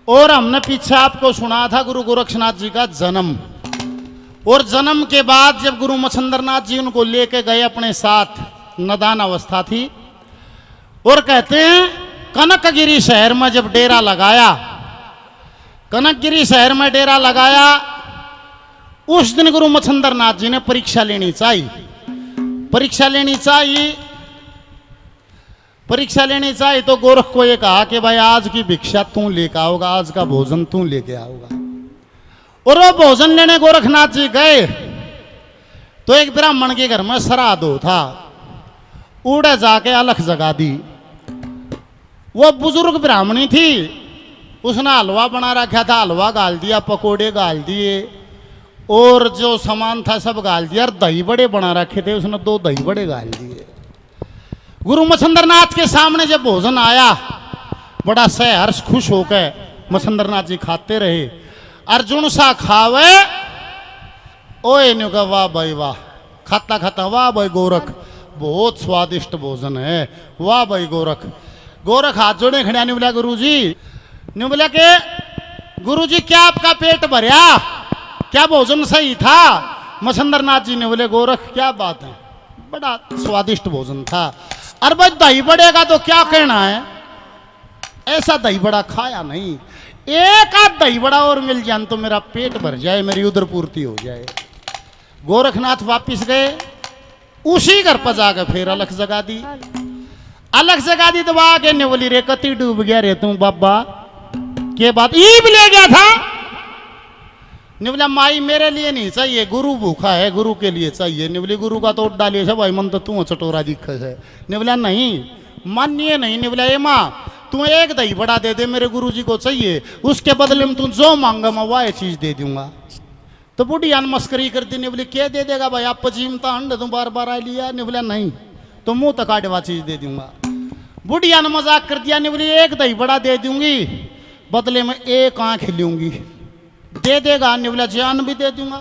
और हमने पीछे आपको सुना था गुरु गोरक्षनाथ जी का जन्म, और जन्म के बाद जब गुरु मच्छिंद्रनाथ जी उनको लेके गए अपने साथ, नदान अवस्था थी, और कहते हैं कनकगिरी शहर में जब डेरा लगाया, कनकगिरी शहर में डेरा लगाया, उस दिन गुरु मच्छिंद्रनाथ जी ने परीक्षा लेनी चाहिए, परीक्षा लेनी चाहिए, परीक्षा लेनी चाहिए। तो गोरख को ये कहा कि भाई आज की भिक्षा तू लेकर आओगा, आज का भोजन तू लेके आओगा। और वो भोजन लेने गोरखनाथ जी गए तो एक ब्राह्मण के घर में श्राद्ध हो था, उड़े जाके अलख जगा दी। वो बुजुर्ग ब्राह्मणी थी, उसने हलवा बना रखा था, हलवा गाल दिया, पकोड़े गाल दिए, और जो सामान था सब गाल दिया, और दही बड़े बना रखे थे, उसने 2 दही बड़े गाल दिए। गुरु मच्छिंद्रनाथ के सामने जब भोजन आया, बड़ा सहर्ष खुश होकर मच्छिंद्रनाथ जी खाते रहे। अर्जुन सा खावे ओए न्यू का वाह भाई वाह, खाता खाता वाह भाई गोरख बहुत स्वादिष्ट भोजन है, वाह भाई गोरख। गोरख हाथ जोड़े खड़ा, नहीं बोला गुरु जी, नहीं बोला के गुरु जी क्या आपका पेट भरया, क्या भोजन सही था? मच्छिंद्रनाथ जी ने बोले गोरख क्या बात है, बड़ा स्वादिष्ट भोजन था। अरे भाई दही बड़े का तो क्या कहना है, ऐसा दही बड़ा खाया नहीं, एक आध दही बड़ा और मिल जाए तो मेरा पेट भर जाए, मेरी उधर पूर्ति हो जाए। गोरखनाथ वापिस गए, उसी घर पर जाकर फिर अलख जगा दी, अलग जगा दी। तो आगे ने बोली रे कति डूब गया रे तू बाबा, के बात ईब ले गया था? ने बोला माई मेरे लिए नहीं चाहिए, गुरु भूखा है, गुरु के लिए चाहिए। ने बोली गुरु का तो डालिए सब भाई, मन तो तू चटोरा दिख है। ने बोला नहीं मानिए नहीं। ने बोला ए माँ तू एक दही बड़ा दे दे, मेरे गुरु जी को चाहिए, उसके बदले में तू जो मांगा मैं वह चीज दे दूंगा। तो बुढ़िया ने मस्करी कर दी। ने बोली क्या दे देगा भाई, आप पचीमता अंड तू बार बार आ लिया। ने बोला नहीं तो मुंह तक काटवा चीज दे दूंगा। बुढ़िया ने मजाक कर दिया। ने बोली एक दही बड़ा दे दूंगी, बदले में एक आंख लूंगी, दे देगा? ने बोला जान भी दे दूंगा।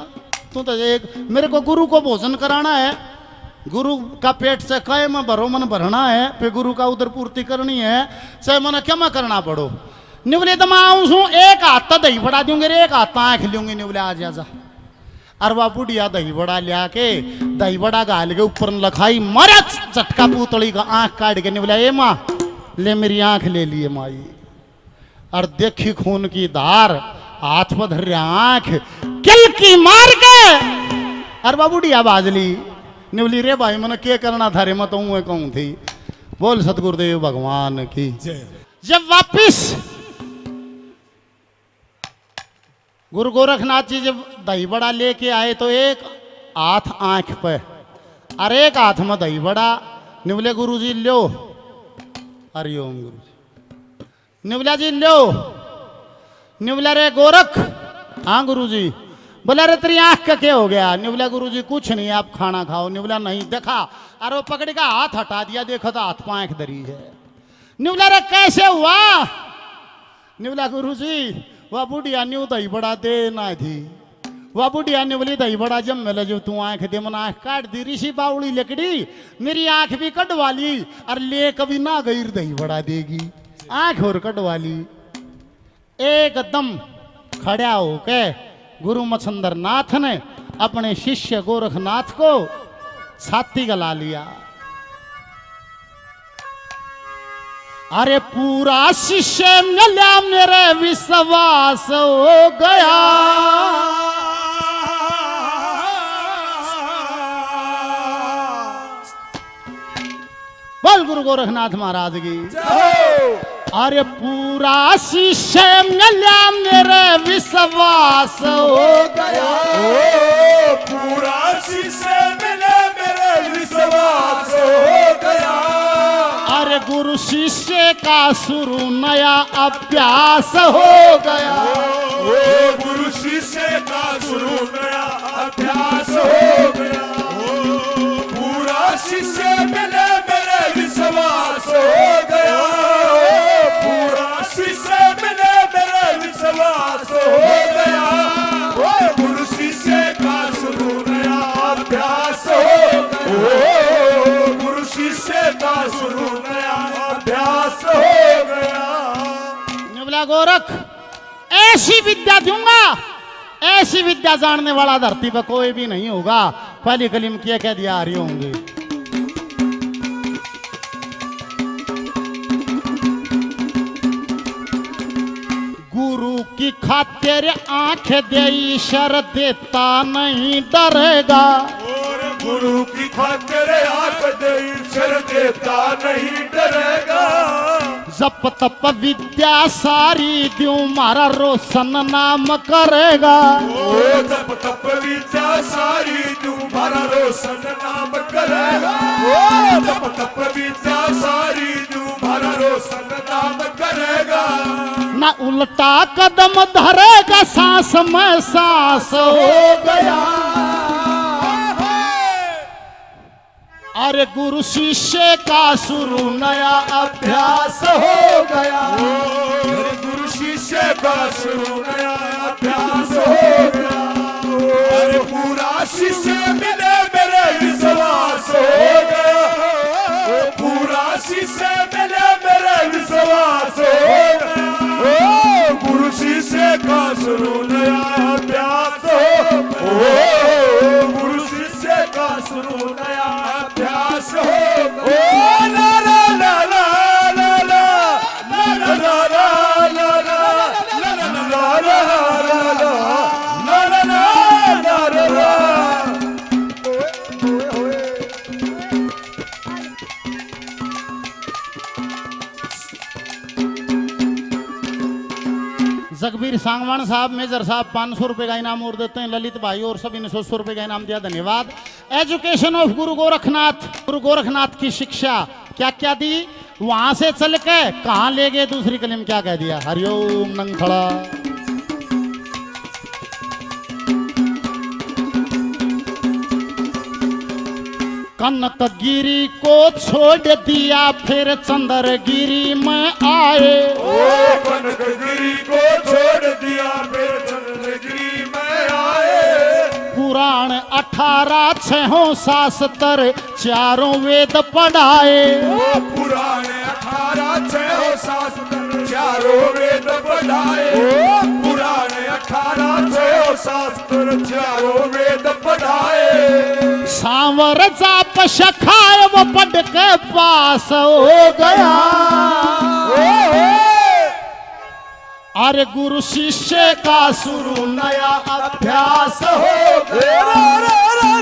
तू तो एक मेरे को गुरु को भोजन कराना है, गुरु का पेट से कहे में भरो मन भरना है, फिर गुरु का उधर पूर्ति करनी है, चाहे मन क्या करना पड़ो। ने बोले तो मैं आऊँ एक हाथ तो दही बड़ा दूंगे रे, एक हाथ आंख लूंगी। ने बोले आ जा। अरे वह बुढ़िया दही बड़ा लिया के दही बड़ा गाल के ऊपर लखाई, मारा चटका पुतली का आंख काट के। ने बोला ए माँ ले मेरी आंख ले लिए माई, और देखी खून की धार, हाथ पर धर आंख किल की मार के, अरे वह बुढ़िया बाजली। ने बोली रे भाई मैंने क्या करना था रे, मैं तो कहूँ थी। बोल सतगुरुदेव भगवान की जय। जब वापिस गुरु गोरखनाथ जी जब दही बड़ा लेके आए तो एक हाथ आंख पे और एक हाथ में दही बड़ा। ने बोले गुरु जी लो, हरिओम गुरु जी। ने बोला जी लो। ने बोला रे गोरख, हाँ गुरु जी। बोला रे तेरी आंख का क्या हो गया? ने बोला गुरु जी कुछ नहीं, आप खाना खाओ। ने बोला नहीं, देखा अरे वो पकड़ का हाथ हटा दिया, देखो तो हाथ पांख धरी है। ने बोला रे कैसे हुआ? ने बोला गुरु जी वह बुढ़िया न्यू दही बड़ा देना थी, वह बुढ़िया ने बोली दही बड़ा जब मिले जो तू आंख दे, मन आंख काट दी। ऋषि बावड़ी लकड़ी मेरी आंख भी कटवा ली, और ले कभी ना गई दही बड़ा देगी, आंख और कटवा ली। एकदम खड़ा होके गुरु मच्छिंद्रनाथ ने अपने शिष्य गोरखनाथ को छाती गला लिया। अरे पूरा शिष्य मिला मेरे विश्वास हो गया, बोल गुरु गोरखनाथ महाराज की। अरे पूरा शिष्य मिला मेरे विश्वास हो गया, ओ पूरा शिष्य मिला मेरे विश्वास हो गया। अरे गुरु शिष्य का शुरू नया अभ्यास हो गया, ओ गुरु शिष्य का शुरू नया अभ्यास हो गया। ओ पूरा शिष्य मिला मेरे विश्वास हो गया, पूरा शिष्य मिले मेरे विश्वास हो गया। ओ गुरु शिष्य का शुरू नया अभ्यास हो गया, गुरु शिष्य का शुरू नया अभ्यास हो गया। ने बोला गोरख ऐसी विद्या दूंगा, ऐसी विद्या जानने वाला धरती पर कोई भी नहीं होगा। पहली कलीम किया कह दिया आ रही होंगे। गुरु की खातिर आंख दे शर देता नहीं डरेगा। और गुरु की खातिर आंख दे शर देता नहीं डरेगा। जप तप विद्या सारी द्यूं मारा रोशन नाम करेगा। ओ जप तप विद्या सारी तुम्हारा रोशन नाम करेगा। ओ जप तप विद्या सारी तुम्हारा रोशन नाम करेगा। ना उल्टा कदम धरेगा, सांस में सांस हो गया। अरे गुरु शिष्य का शुरू नया अभ्यास हो गया। अरे गुरु शिष्य का शुरू नया अभ्यास हो गया। अरे पूरा शिष्य मिले मेरे विश्वास हो गया। पूरा शिष्य मिले मेरे विश्वास हो गया। ओ गुरु शिष्य का शुरू नया अभ्यास हो। ओ गुरु शिष्य का शुरू नया अभ्यास हो। ओ ला ला ला ला ला ला ला ला ला ला जगबीर सांगवान साहब, मेजर साहब 500 रुपए का इनाम और देते हैं। ललित भाई और सभी ने 100 रुपए का इनाम दिया, धन्यवाद। एजुकेशन ऑफ गुरु गोरखनाथ, गुरु गोरखनाथ की शिक्षा क्या क्या दी, वहां से चल के कहां ले गए, दूसरी कलीम क्या कह दिया। हरिओम नंगथड़ा। कनकगिरी को छोड़ दिया, फिर चंद्रगिरी में आए। ओ कनकगिरी को छोड़ दिया, फिर चंद्रगिरी में आए। पुराण 18 छहों शास्त्र चारों वेद पढ़ाए। ओ पुराण 18 छहों शास्त्र चारों वेद पढ़ाए। ओ पुराण 18 छहों शास्त्र चारों वेद पढ़ाए। सांवर जाप शखाए वो पढ़ के पास हो गया। अरे गुरु शिष्य का शुरू नया अभ्यास हो गया।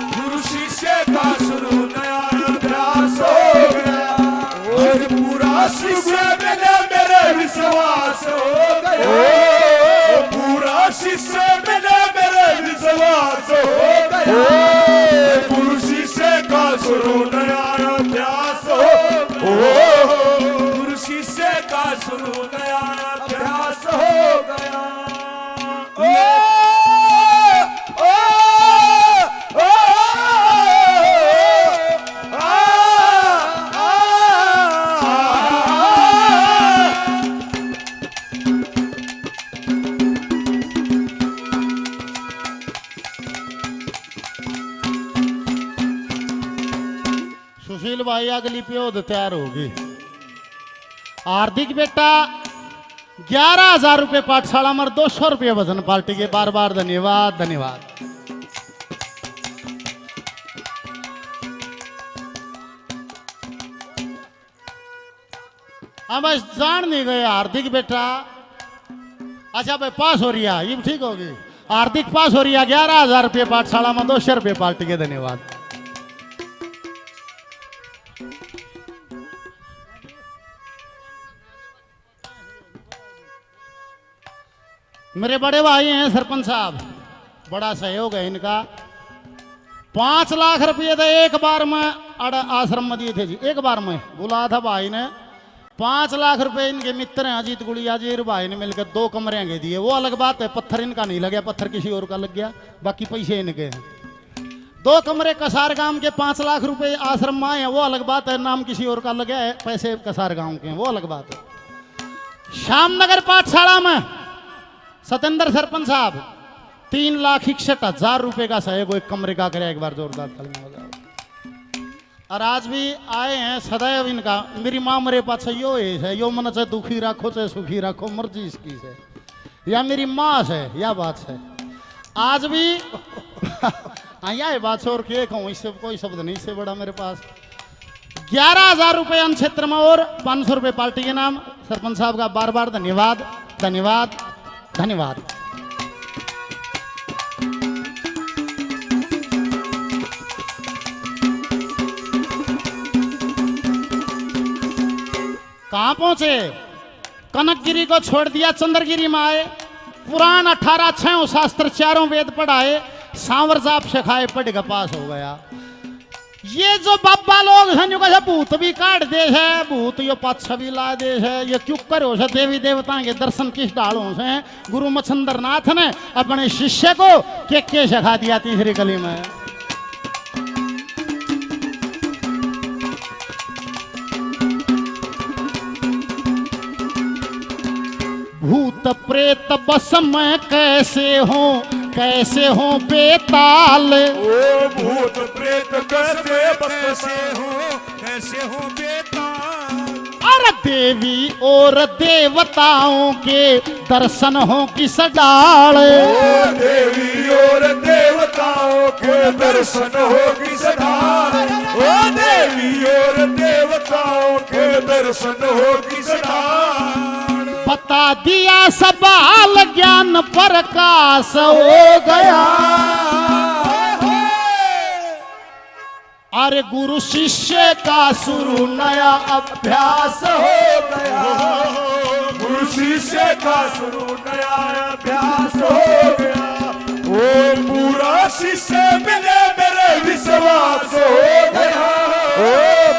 गुरु शिष्य का शुरू नया अभ्यास हो गया। और पूरा शिष्य मिले मेरे विश्वास हो गया। पूरा शिष्य मिले मेरे विश्वास हो गया। गुरु शिष्य का शुरू नया अभ्यास हो। गुरु शिष्य का शुरू नया अभ्यास हो गया। सुशील भाई अगली प्योद तैयार होगी। हार्दिक बेटा 11,000 रुपये पाठशाला में 200 रुपये वजन पार्टी के, बार बार धन्यवाद धन्यवाद। हम जान नहीं गए हार्दिक बेटा। अच्छा भाई पास हो रही है, ये ठीक होगी। हार्दिक पास हो रही है 11,000 रुपये पाठशाला में 200 रुपये पार्टी के, धन्यवाद। मेरे बड़े भाई हैं सरपंच साहब, बड़ा सहयोग है इनका। 5 लाख रुपये तो एक बार में आश्रम में दिए थे जी, एक बार में बुला था भाई ने। 5 लाख रुपए इनके मित्र हैं अजीत गुड़िया जी भाई ने मिलकर 2 कमरे के दिए। वो अलग बात है, पत्थर इनका नहीं लग गया, पत्थर किसी और का लग गया, बाकी पैसे इनके हैं। 2 कमरे कसार गांव के 5 लाख रुपए आश्रम में आए हैं, वो अलग बात है, नाम किसी और का लगा है, पैसे कसार गांव के हैं, वो अलग बात है। श्यामनगर पाठशाला में सतेंद्र सरपंच साहब 3,61,000 रुपए का सहयोग एक कमरे का करे, एक बार जोरदार तालियां बजाओ। और आज भी आए हैं सदैव इनका, मेरी माँ मरे पास यो है यो मन चाहे दुखी रखो चाहे सुखी रखो, मर्जी इसकी है। या मेरी माँ है, या बात है आज भी। हाँ यह बात है, और क्या कहूँ, इससे कोई शब्द नहीं, इससे बड़ा मेरे पास 11,000 रुपये अन्न क्षेत्र में और 500 रुपये पार्टी के नाम। सरपंच साहब का बार बार धन्यवाद धन्यवाद धन्यवाद। कहां पहुंचे? कनकगिरी को छोड़ दिया, चंद्रगिरी में आए। पुराण 18 6 शास्त्र चारों वेद पढ़ाए, सांवर जाप सिखाए, पढ़ के पास हो गया। ये जो बाबा लोग हैं जो कैसे भूत भी काट दे है, भूत यो पाछा भी ला दे है, ये क्यों करो से देवी देवता के दर्शन किस डालों से? गुरु मच्छिंद्र नाथ ने अपने शिष्य को के सिखा दिया तीसरी कली में। भूत प्रेत बस में कैसे हो बेताल। ओ भूत प्रेत कैसे हो बेताल। अरे देवी और देवताओं के दर्शन हो किस डाल। ओ देवी और देवताओं के दर्शन हो किस डाल। ओ देवी और देवताओं के दर्शन हो किस डाल। बता दिया सवाल ज्ञान प्रकाश हो गया। अरे गुरु शिष्य का शुरू नया अभ्यास हो गया। गुरु शिष्य का शुरू नया अभ्यास हो गया। ओ पूरा शिष्य मिले मेरे विश्वास हो गया। ओ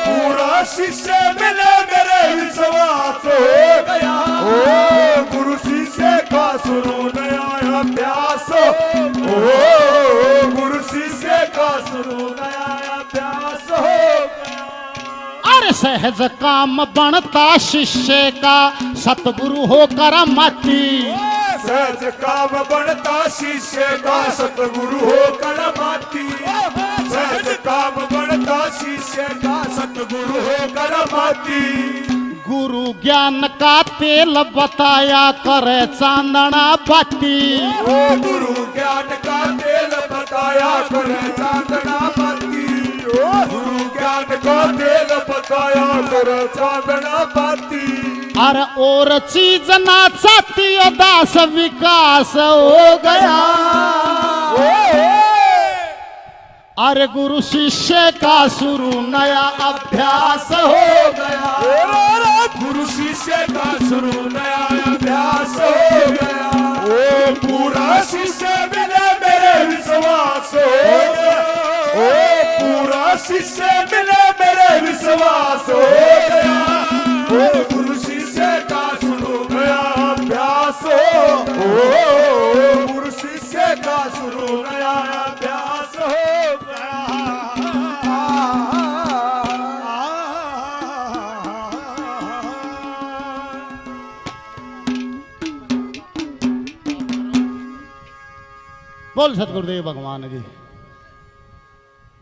पूरा शिष्य मिले मेरे विश्वास हो गया। ओ गुरु शिष्य का शुरू नया अभ्यास हो। ओ गुरु शिष्य का शुरू नया अभ्यास हो गया। अरे सहज काम बनता शिष्य का सतगुरु होकर मती। सहज काम बनता शिष्य का सतगुरु होकर माती। सहज काम बनता शिष्य का सतगुरु होकर माती। गुरु ज्ञान का तेल बताया करे चांदना बाती। ओ गुरु ज्ञान का तेल बताया करे चांदना बाती। ओ गुरु ज्ञान का तेल बताया करे चांदना बाती। अरे और चीज ना चाहती दास विकास हो गया। अरे गुरु शिष्य का शुरू नया अभ्यास हो गया। गुरु शिष्य का शुरू नया अभ्यास हो गया। ओ पूरा शिष्य मिले मेरे विश्वास हो गया। ओ पूरा शिष्य मिले मेरे विश्वास हो गया। ओ गुरु शिष्य का शुरू नया अभ्यास हो। ओ गुरु शिष्य का शुरू नया अभ्यास हो गया। बोल सतगुरुदेव भगवान की।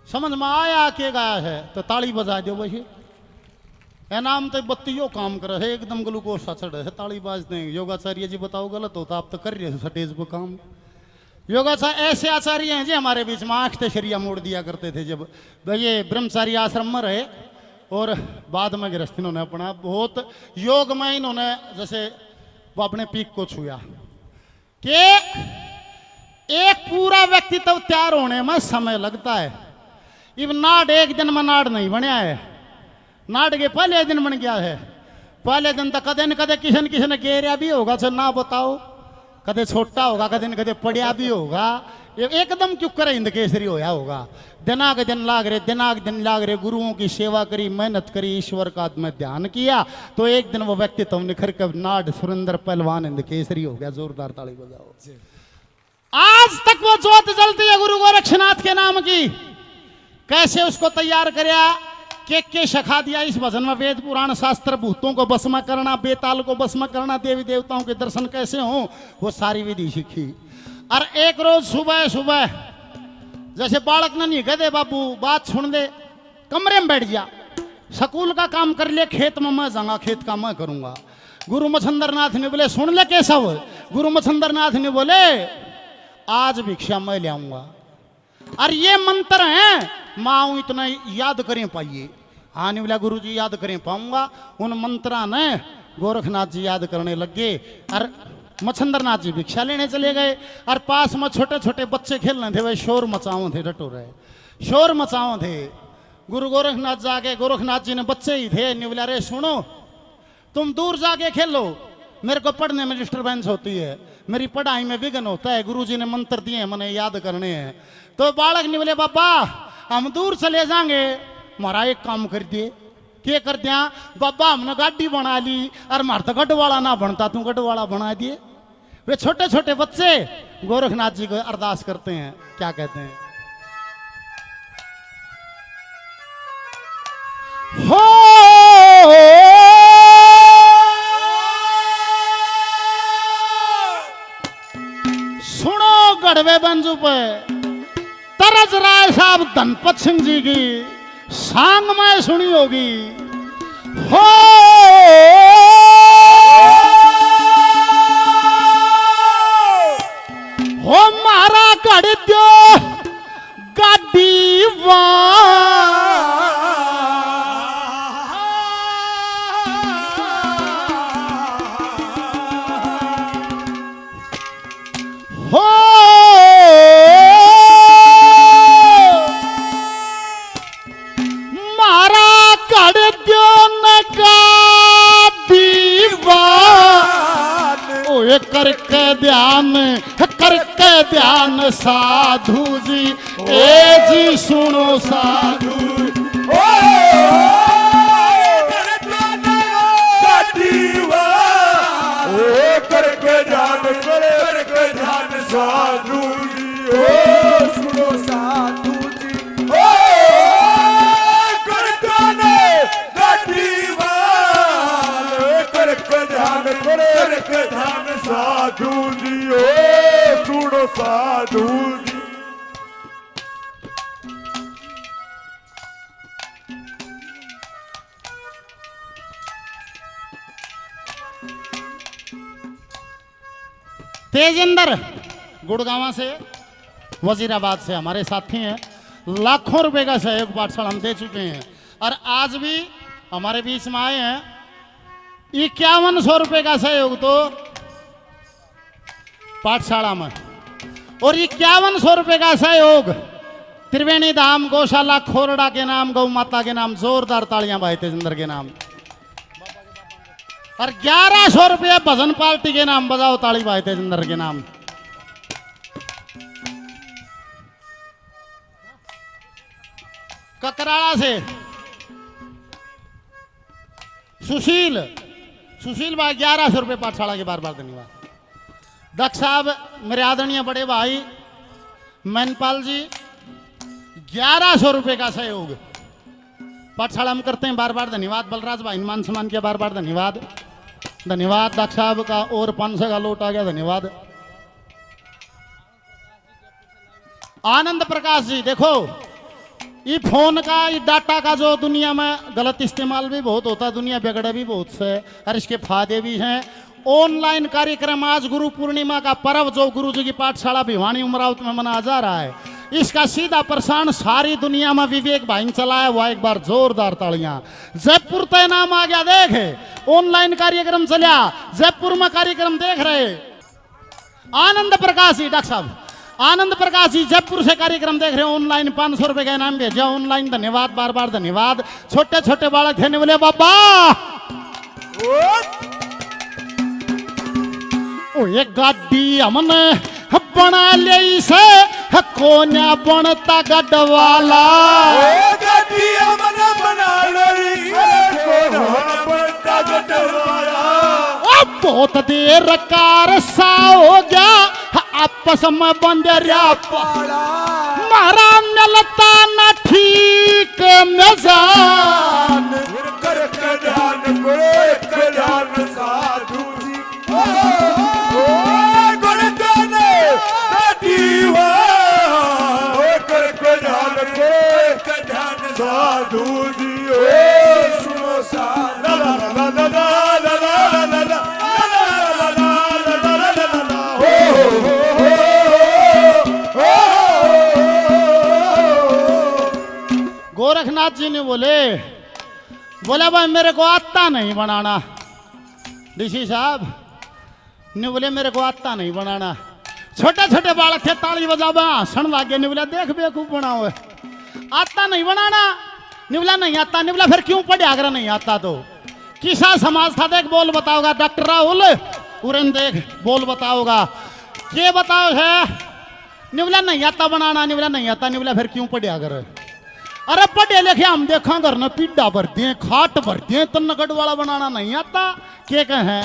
समझ में आया के गाया है तो ताली बजा दो वही। नाम तो बत्तियों काम कर है, एकदम ग्लूकोज सा चढ़ है, ताली बाजते हैं। योगाचार्य जी बताओ गलत होता, आप तो कर रहे हो स्टेज पर काम। योगाचार्य ऐसे आचार्य हैं जी हमारे बीच में आंख से शरिया मोड़ दिया करते थे जब ये ब्रह्मचारी आश्रम में रहे, और बाद में गृहस्थ इन्होंने अपना बहुत योग में इन्होंने जैसे वो अपने पीक को छुआ कि एक पूरा व्यक्तित्व तैयार होने में समय लगता है। इब नाड़ एक दिन में नाड़ नहीं बनया है, नाड़ के पहले दिन बन गया है। पहले दिन तक कदे न कदे किसी न किसी ने गेरिया भी होगा, तो ना बताओ, कदे छोटा होगा, कदे न कदे पड़िया भी होगा। एकदम क्यों करे हिंद केसरी होया होगा। दिनाग दिन लाग रहे, दिनाग दिन लाग रहे, गुरुओं की सेवा करी, मेहनत करी, ईश्वर का में ध्यान किया, तो एक दिन वो व्यक्तित्व निखर कर नाड़ सुरेंद्र पहलवान हिंद केसरी हो गया। जोरदार ताली बजाओ। आज तक वो ज्योत जलती है गुरु गोरक्षनाथ के नाम की। कैसे उसको तैयार करया, के सिखा दिया इस भजन में। वेद पुराण शास्त्र, भूतों को भस्म करना, बेताल को भस्म करना, देवी देवताओं के दर्शन कैसे हो, वो सारी विधि सीखी। और एक रोज सुबह सुबह जैसे बालक ने नहीं कहते बाबू बात सुन दे, कमरे में बैठ जा, स्कूल का काम कर ले, खेत में मैं जाऊंगा, खेत का मैं करूंगा। गुरु मच्छिंद्र नाथ ने बोले सुन ले केशव, गुरु मच्छंदरनाथ ने बोले आज भिक्षा मैं ले आऊंगा। और ये मंत्र है माऊ इतना याद करें पाइए। आने वाला गुरु जी याद करें पाऊंगा। उन मंत्रा ने गोरखनाथ जी याद करने लगे और मच्छंदरनाथ जी भिक्षा लेने चले गए। और पास में छोटे छोटे बच्चे खेलने थे, वे शोर मचाओ थे, डटो रहे शोर मचाओ थे। गुरु गोरखनाथ जाके, गोरखनाथ जी ने बच्चे ही थे, बोला रे सुनो तुम दूर जाके खेलो, मेरे को पढ़ने में डिस्टर्बेंस होती है, मेरी पढ़ाई में विघ्न होता है, गुरुजी ने मंत्र दिए मैंने याद करने हैं। तो बालक ने बोले बाबा हम दूर चले जाएंगे, हमारा एक काम कर दिए। क्या कर दिया बाबा? हमने गाड़ी बना ली और मार तो गढ़वाला ना बनता, तू गढ़वाला बना दिए। वे छोटे छोटे बच्चे गोरखनाथ जी को अरदास करते हैं, क्या कहते हैं? हो सुनो गढ़वे बंजू पे तरज राय साहब धनपत सिंह जी की सांग में सुनी होगी। हो मारा गढ़ दो गाड़ी हो मारा कर दो नका दीवान। ओए करके ध्यान साधु जी, ए जी सुनो साधु। साधु जी ओ सुनो साधु जी ओ करताने गटीवाल करके ध्यान साधु जी ओ सुनो साधु जी। तेजिंदर गुड़गांव से, वजीराबाद से हमारे साथी हैं। लाखों रुपए का सहयोग पाठशाला हम दे चुके हैं और आज भी हमारे बीच में आए हैं। 5100 रुपए का सहयोग तो पाठशाला में और 5100 रुपए का सहयोग त्रिवेणी धाम गौशाला खोरड़ा के नाम, गौ माता के नाम। जोरदार तालियां भाई तेजिंदर के नाम। और 1100 रुपये भजन पार्टी के नाम। बजाओ ताली भाई तेजिंदर के नाम। ककराड़ा से सुशील भाई 1100 रुपये पाठशाला के बार बार धन्यवाद। दक्ष साहब मेरे आदरणीय बड़े भाई मैनपाल जी 1100 रुपये का सहयोग पाठशाला में करते हैं, बार बार धन्यवाद। बलराज भाई मान सम्मान किया, बार बार धन्यवाद। धन्यवाद दक्ष साहब का। और 500 का लोट आ गया, धन्यवाद। आनंद प्रकाश जी देखो ये फोन का, ये डाटा का जो दुनिया में गलत इस्तेमाल भी बहुत होता है, दुनिया बिगड़े भी बहुत से और इसके फायदे भी हैं। ऑनलाइन कार्यक्रम आज गुरु पूर्णिमा का पर्व जो गुरु जी की पाठशाला भिवानी उमरावत में मनाया जा रहा है, इसका सीधा प्रसारण सारी दुनिया में विवेक भाई ने चलाया हुआ। एक बार जोरदार तालियां। जयपुर तय नाम आ गया, देख ऑनलाइन कार्यक्रम चला, जयपुर में कार्यक्रम देख रहे। आनंद प्रकाश जी डॉक्टर साहब, आनंद प्रकाश जी जयपुर से कार्यक्रम देख रहे हो, ऑनलाइन 500 रुपए का इनाम भेजा ऑनलाइन, धन्यवाद, बार बार धन्यवाद। छोटे छोटे बालक थे, बोले बाबा ओ ये गाड़ी हमने बना ले से कोन्या बनता गढ़वाला। गाड़ी हमने बना ली बनता गढ़वाला। बहुत देर कार सा हो गया आपस में बंदरिया पाला। मारा मिलता न ठीक मिजान। कर ध्यान साधु जी साधु जी सुनो साधु। गोरखनाथ जी ने बोले भाई मेरे को आता नहीं बनाना। डीसी साहब ने बोले मेरे को आता नहीं बनाना। छोटे छोटे बालक थे, ताली बजावा हंसन लागे। ने बोला देख बेवकूफ बनाओ, आता नहीं बनाना। ने बोला नहीं आता। ने बोला फिर क्यों पढ़ा अगर नहीं आता तो? किसा समाज था देख बोल बताओगा। डॉक्टर राहुल उरन देख बोल बताओगा, ये बताओ है। ने बोला नहीं आता बनाना। ने बोला नहीं आता। ने बोला फिर क्यों पढ़ा अगर? अरे पढ़े लिखे हम देखा घर न पीढ़ा भरती हैं, खाट भरती हैं, तन्नगढ़ वाला बनाना नहीं आता के कहें।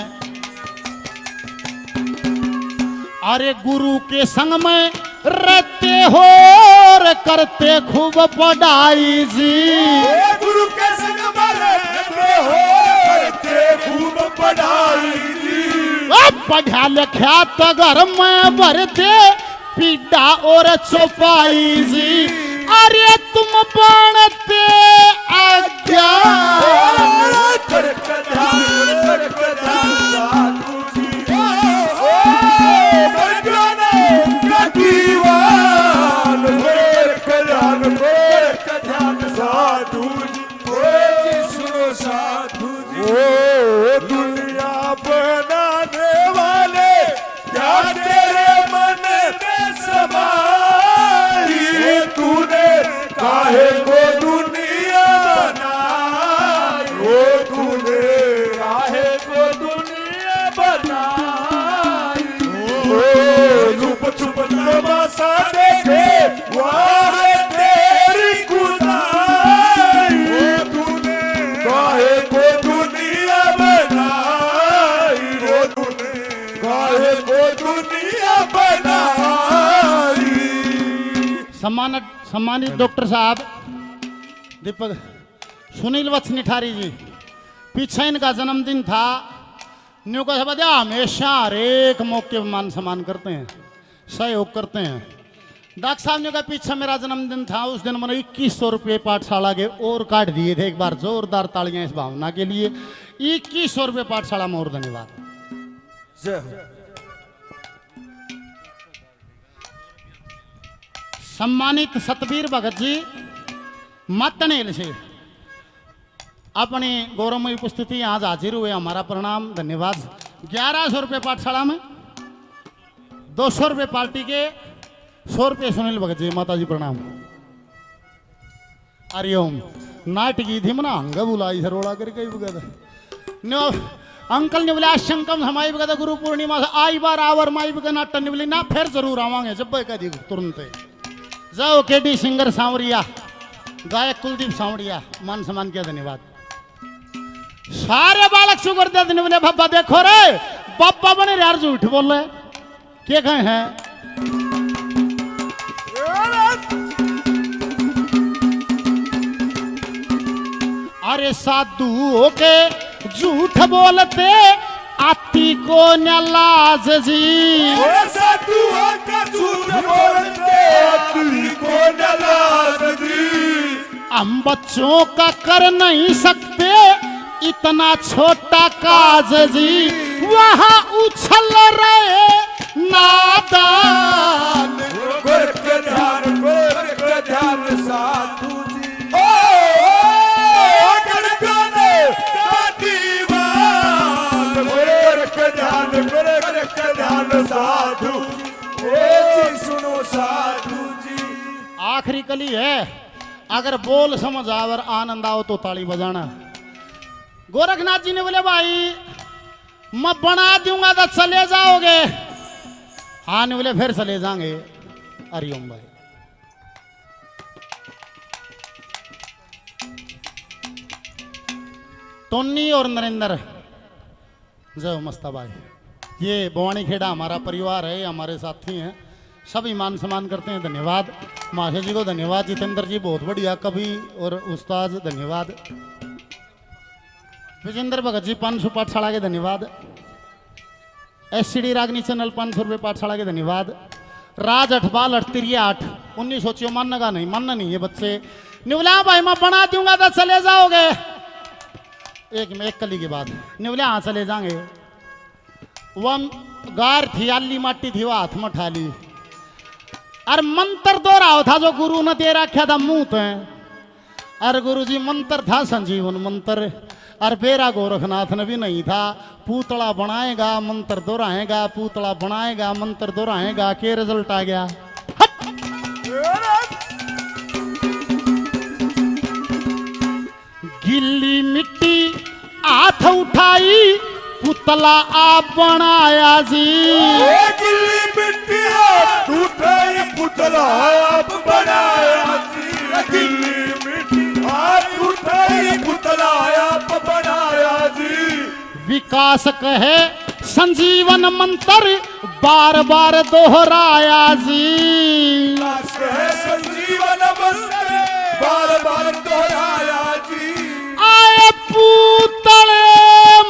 अरे गुरु के संग में रहते हो और करते खूब पढ़ाई जी। गुरु के संग में रहते हो करते खूब पढ़ाई जी। पढ़ा लिखा तो घर में भरते पीढ़ा और चौपाई जी। अरे तुम बनते दुनिया बनाने वाले क्या तेरे मन में समाई। तूने काहे को दुनिया बनाई, ओ तूने काहे को दुनिया बनाई। ओ चुप चुप तमाशा देखे वाह तेरी खुदाई। ओ तूने काहे को दुनिया बनाई, ओ तूने काहे को दुनिया बनाई। सम्मानित डॉक्टर साहब दीपक सुनील वत्स निठारी जी, पीछे इनका जन्मदिन था। न्यू का सब हमेशा हर एक मौके पर मान सम्मान करते हैं, सहयोग करते हैं। डॉक्टर साहब ने कहा पीछे मेरा जन्मदिन था, उस दिन मैंने 2100 रुपये पाठशाला के और काट दिए थे। एक बार जोरदार तालियां इस भावना के लिए। 2100 रुपये पाठशाला में और धन्यवाद। सम्मानित सतबीर भगत जी मतनेल से अपनी गौरवमयी उपस्थिति आज हाजिर हुए, हमारा प्रणाम धन्यवाद। 1100 रुपये पाठशाला में, 200 रुपये पार्टी के, 100 रुपये सुनील भगत जी, माता जी प्रणाम। हरिओम नाटकी थी मना हंग बुलाई सरोड़ा करके नो अंकल ने बोला शंकम हमारी बगदा गुरु पूर्णिमा से आई बार आवर माई बगदा नाटन ने बोली ना फिर जरूर आवांगे जब कदी तुरंत जाओ। केडी सिंगर सांवरिया, गायक कुलदीप सांवरिया, मान सम्मान किया धन्यवाद। सारे बालक शुगर दे देने बोले बाबा देखो रे बाबा बने यार झूठ बोल रहे क्या कहे हैं। अरे साधु होके झूठ बोलते आती को न लाज जी। साधु होके झूठ बोलते आती को न लाज जी। हम बच्चों का कर नहीं सकते इतना छोटा काज जी, वहाँ उछल रहे नादान। गोरख ध्यान साधु जी। साधु जी सुनो साधु जी। आखिरी कली है, अगर बोल समझ आवर आनंद आओ तो ताली बजाना। गोरखनाथ जी ने बोले भाई मैं बना दूंगा तो चले जाओगे? हाँ ने बोले फिर चले जाएंगे। हरिओम भाई टोनी और नरेंद्र जय मस्ता भाई, ये भवानी खेड़ा हमारा परिवार है, हमारे साथी हैं, सभी मान सम्मान करते हैं धन्यवाद। माशा जी को धन्यवाद। जितेंद्र जी बहुत बढ़िया कवि और उस्ताद धन्यवाद। विजेंद्र भगत जी 500 पाठशाला के धन्यवाद। एससीडी रागनी चैनल 500 रुपये पाठशाला के धन्यवाद। राज अठबाल 8 1954 मानने का नहीं, मानना नहीं है बच्चे। निवला भाई मैं बना दूंगा तो चले जाओगे? एक कली के बाद निवला हाँ चले जाएंगे। वह गार थी आली माटी थी, वो हाथ में उठा ली और मंत्र दोहराओ था जो गुरु ने दे रखा था मुंह पे। अरे गुरुजी मंत्र था संजीवन मंत्र। अरे बेरा गोरखनाथ ने भी नहीं था। पुतला बनाएगा मंत्र दोहराएगा, पुतला बनाएगा मंत्र दोहराएगा, के रिजल्ट आ गया। गिल्ली मिट्टी हाथ उठाई पुतला आप बनाया जी। गिल्ली मिट्टी आप उठाई पुतला आप बनाया जी। गिल्ली मिट्टी आप उठाई पुतला आप बनाया जी। विकास कहे संजीवन मंत्र बार बार दोहराया जी। विकास कहे संजीवन मंत्र बार बार दोहराया जी। आए पुतले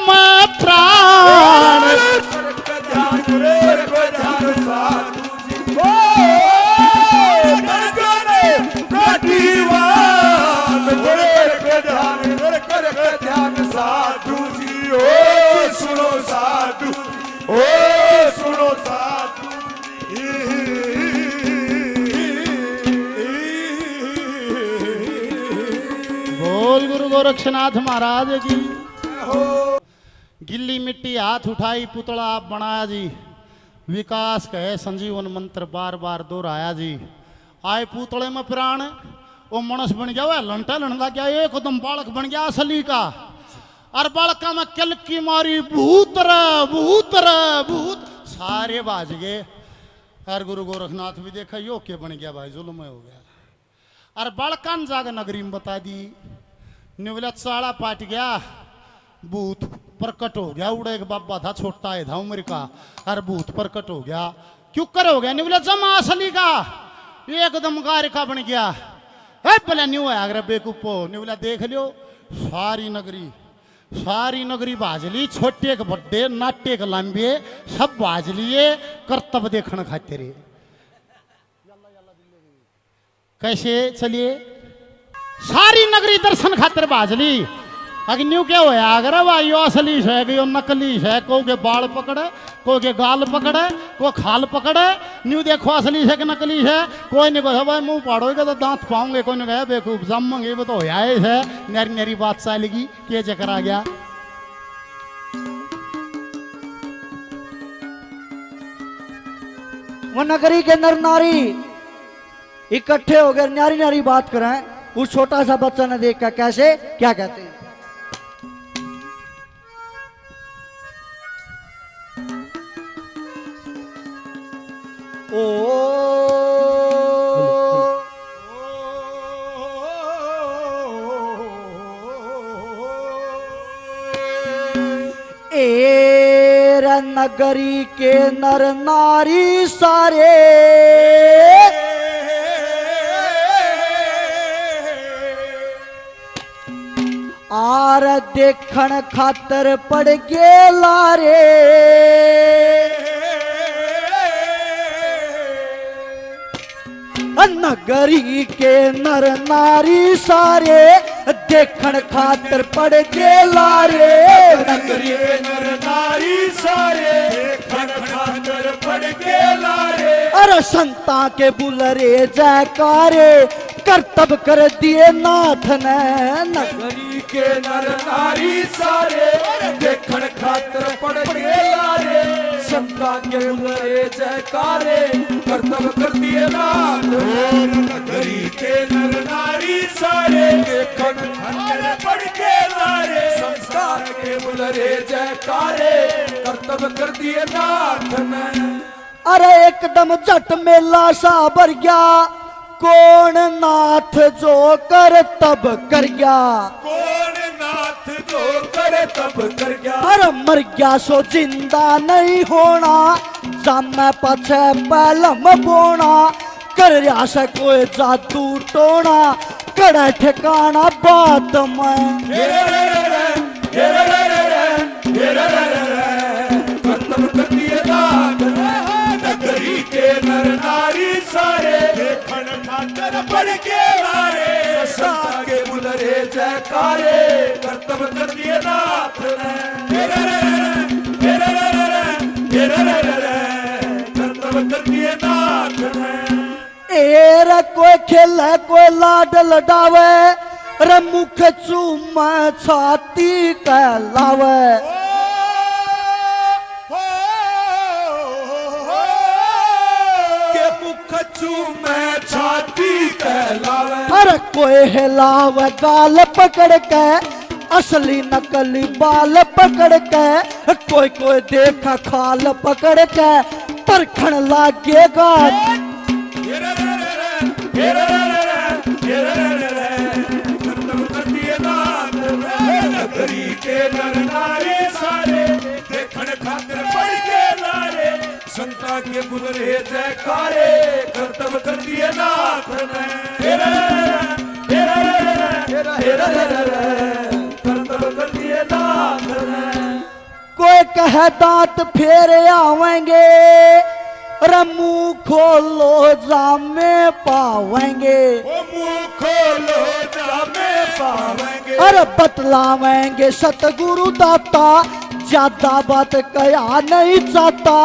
में प्राण साधु जी ओ सुनो साधु, ओ सुनो साधु। बोल गुरु गोरक्षनाथ महाराज की। गिल्ली मिट्टी हाथ उठाई पुतला आप बनाया जी। विकास कहे संजीवन मंत्र बार बार दोहराया जी। आए पुतले में प्राण वो मनुष्य बन गया, वह लंटा लड़न लग गया, एकदम बालक बन गया असली का। और बालका में कलकी मारी भूत रे भूत रे भूत, सारे बाज गए। और गुरु गोरखनाथ भी देखा यो के बन गया भाई, जुल्म हो गया। और बालका ने जाकर नगरी में बता दी, निवला चाड़ा पाट गया, भूत प्रकट हो गया। उड़े एक बाबा था छोटा है था उम्र का, और भूत प्रकट हो गया। क्यों कर हो गया? निवला जमा असली का एकदम गाय का बन गया। भले न्यू है अगर बेकूफो निवला देख लियो, सारी नगरी बाजली, छोटे के बड्डे नाट्य के लंबे सब बाजलिए कर्तव्य देखने खाते रे। कैसे चलिए सारी नगरी दर्शन खातिर बाजली। अग्नियों क्या होया अगर भाई यो असली है कि यो नकली है, को के बाल पकड़े, को के गाल पकड़े, को खाल पकड़े। न्यू देखो असली है कि नकली है। कोई नहीं कहा भाई मुंह पाड़ोगे तो दांत पाऊंगे, कोई नहीं कहा बेकूफ जमेंगे वो तो होया है। नरी नरी बात चलेगी के चक्कर आ गया। वो नगरी के नर नारी इकट्ठे हो गए, न्यारी न्यारी बात करें। उस छोटा सा बच्चा ने देखा कैसे क्या कहते हैं। ओ एर नगरी के नर नारी सारे आर देखण खातर पड़ गे लारे। नगरी के नर नारी सारे देखण खातर पड़ गे लारे। नगरी के नर नारी सारे देखण खातर पड़ गे लारे। अरे संता के बुलरे जयकारे करतब कर दिए नाथ ने। नगरी के नर नारी सारे देखण खातर पड़ गे लारे। संता के बुलरे जयकारे करतब कर दिए नाथ। नगरी के नर नारी सारे देखण खातर पड़ गे लारे। संता के बुलरे जयकारे करतब कर दिए नाथ ने। अरे एकदम झट मेला सा भर गया, कौन नाथ जो कर तब कर गया। कौन नाथ जो करे तब कर गया। अरे मर गया सो जिंदा नहीं होना, जामे पछे पहलम बोना। कर रहा से कोई जादू टोना, कड़ा ठिकाना बात में। करतब कर दिए नाथ ने। नगरी के नर नारी सारे देखण खातर पड़ गे लारे। संता के बुलरे जयकारे करतब कर दिए नाथ ने। करतब कर दिए नाथ ने। एर कोई खेले कोई लाड लडावे, रे मुख चूम छाती कहलावे के मुख चूमे छाती कहलावे अरे कोई हिलावे गाल पकड़ के असली नकली बाल पकड़ के कोई कोई देखा खाल पकड़ के परखण लागेगा नगरी के नर नारी सारे देखण खातिर पड़ के लारे संता के गुजरे जयकारे कर्तव्य कर दिए नाथ ने कर्तव्य कर दिए नाथ ने कोई कहे दांत फेरे आवेंगे रे मुंह खोलो जामे पावेंगे वो मुंह खोलो जामे पावेंगे अरे बतलावेंगे सतगुरु दाता ज्यादा बात कया नहीं चाहता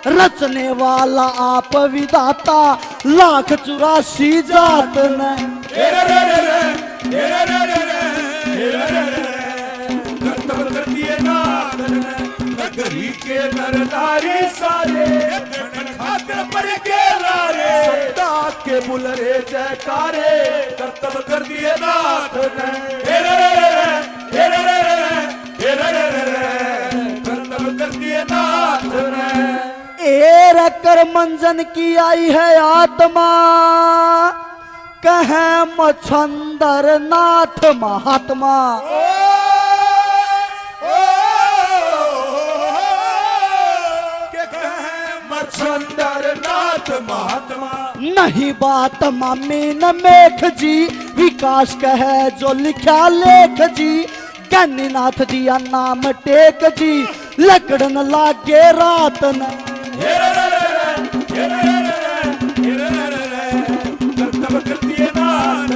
रचने वाला आप विदाता 1,84 जात ने कर्तव्य कर दिए नाथ ने नगरी के नर नारी सारे खातिर पर के लारे सत्ता के बुलरे जयकारे कर्तव्य कर दिए नाथ ने कर्तव्य कर दिए नाथ ने एर कर मंजन की आई है आत्मा कहे मछंदर नाथ महात्मा मच्छंदर नाथ महात्मा नहीं बात मीन मेघ जी विकास कहे जो लिखा लेख जी गन्नीनाथ दिया नाम टेक जी लकड़न लागे रात न कर्तव्य कर दिए नाथ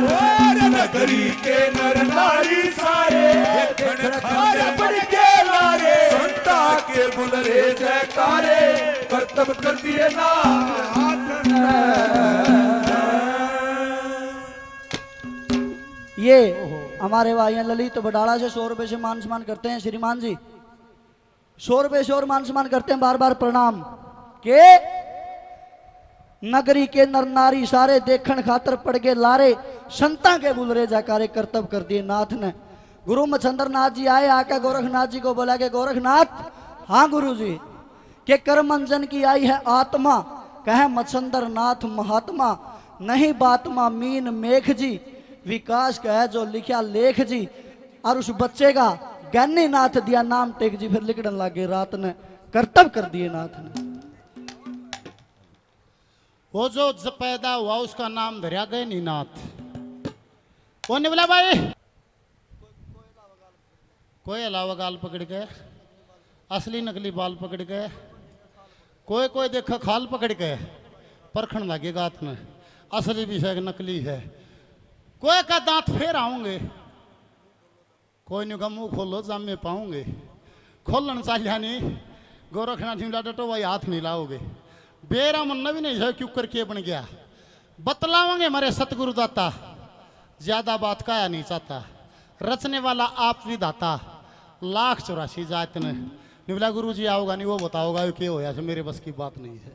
नगरी के नर नारी सारे पड़ के लारे संता के बुलरे जयकारे कर्तव्य कर दिए नाथ ये हमारे भाई ललित बडाड़ा से 100 रुपए से मान सम्मान करते हैं श्रीमान जी 100 रुपए से और मान सम्मान करते हैं बार बार प्रणाम के नगरी के नर नारी सारे देखण खातर पड़ गए लारे संता के बुलरे जाकारे कर्तव्य कर दिए नाथ ने गुरु मच्छंदर नाथ जी आए आकर गोरखनाथ जी को बोला कि गोरखनाथ हाँ गुरु जी के करमंजन की आई है आत्मा कहे मच्छंदर नाथ महात्मा नहीं बातमा मीन मेघ जी विकास कहे जो लिखा लेख जी और उस बच्चे का गन्नी नाथ दिया नाम टेक जी फिर लिखने लगे रात ने कर्तव्य कर दिए नाथ ने वो जो पैदा हुआ उसका नाम धरिया गए नी नाथ वो नहीं बोला भाई कोई अलावा गाल पकड़ के असली नकली बाल पकड़ के कोई कोई देखा खाल पकड़ के परखण लगेगा हाथ में असली भी है नकली है कोई का दांत फेर आऊंगे कोई नहीं का मुंह खोलो जामे पाऊंगे खोलन चाहिए नहीं गोरखनाथ मिला डटो भाई हाथ नहीं लाओगे बेरा मन भी नहीं है क्यों करके बन गया बतलाओगे हमारे सतगुरु दाता ज्यादा बात काया नहीं चाहता रचने वाला आप भी दाता 1,84 जात ने निवला गुरु जी आओगा नहीं वो बताओगा क्या होया है मेरे बस की बात नहीं है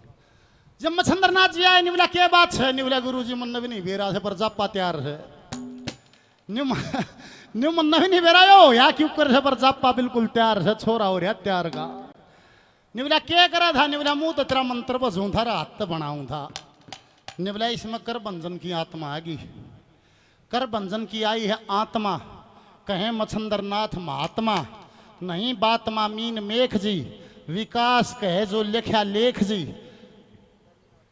जब मच्छंदर नाथ जी आए निवला क्या बात है निवला गुरु जी मन भी नहीं बेरा है पर जापा तैयार है न्यू मन भी नहीं बेरा हो या क्यों कर है पर जापा बिल्कुल तैयार है छोरा हो रहा तैयार का निवला क्या करा था निवला मुंह तो तेरा मंत्र बजूं था हाथ बनाऊं था निवला इसमें कर बंजन की आत्मा आगी कर बंजन की आई है आत्मा कहें मच्छंदर नाथ महात्मा नहीं बातमा मीन मेघ जी विकास कहे जो लिखा लेख जी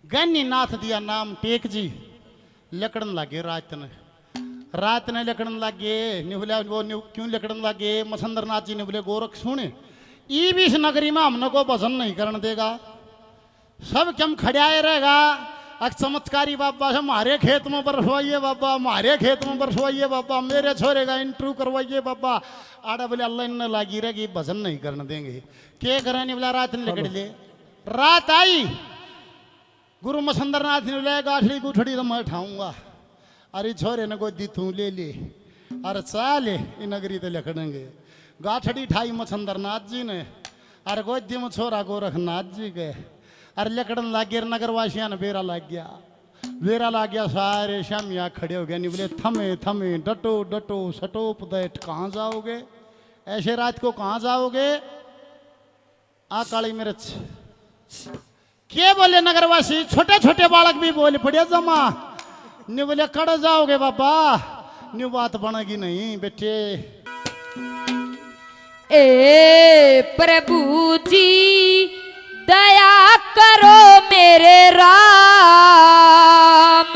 गन्नी नाथ दिया नाम टेक जी लकड़न लगे रात ने लकड़न लगे निवले वो क्यों लकड़न लगे मच्छंदर नाथ जी निवले गोरख सुने ई भी इस नगरी में हमने को भजन नहीं करने देगा सब क्यों खड़ाए रहेगा अक चमत्कारी बाबा हमारे खेत में बरसवाइए बाबा हमारे खेत में बरसवाइए बाबा मेरे छोरे का इंटरव्यू करवाइए बाबा आड़ा बोले अल्लाह इन लागी रहेगी भजन नहीं करने देंगे क्या करें नहीं बोला रात ने लकड़ ले रात आई गुरु मच्छंदर नाथ ने बोला गाठड़ी गुठड़ी तो मैं उठाऊंगा अरे छोरे ने को दी तू ले अरे चाल ये नगरी ते लखड़ेंगे गाठड़ी ठाई मछंदरनाथ जी ने अरे गोदी में छोरा गोरखनाथ जी के अरे लकड़न लाग गया नगरवासियों ने बेरा लाग गया सारे शामिया खड़े हो गए नहीं बोले थमे थमे डटो डटो सटो पुदैट कहाँ जाओगे ऐसे रात को कहाँ जाओगे आ काली मिर्च के बोले नगरवासी छोटे छोटे बालक भी बोले पड़े जमा नहीं बोले कड़ जाओगे बाबा न्यू बात बनेगी नहीं बेटे ए प्रभु जी दया करो मेरे राम।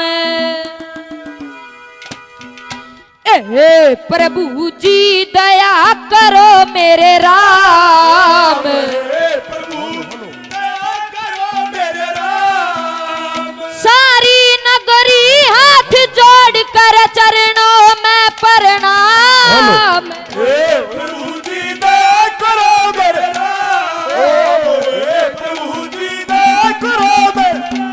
ए प्रभु जी दया करो मेरे राम। सारी नगरी हाथ जोड़ कर चरणों में प्रणाम। प्रभु जी दया करो मेरे राम। प्रभु जी दया करो मेरे राम।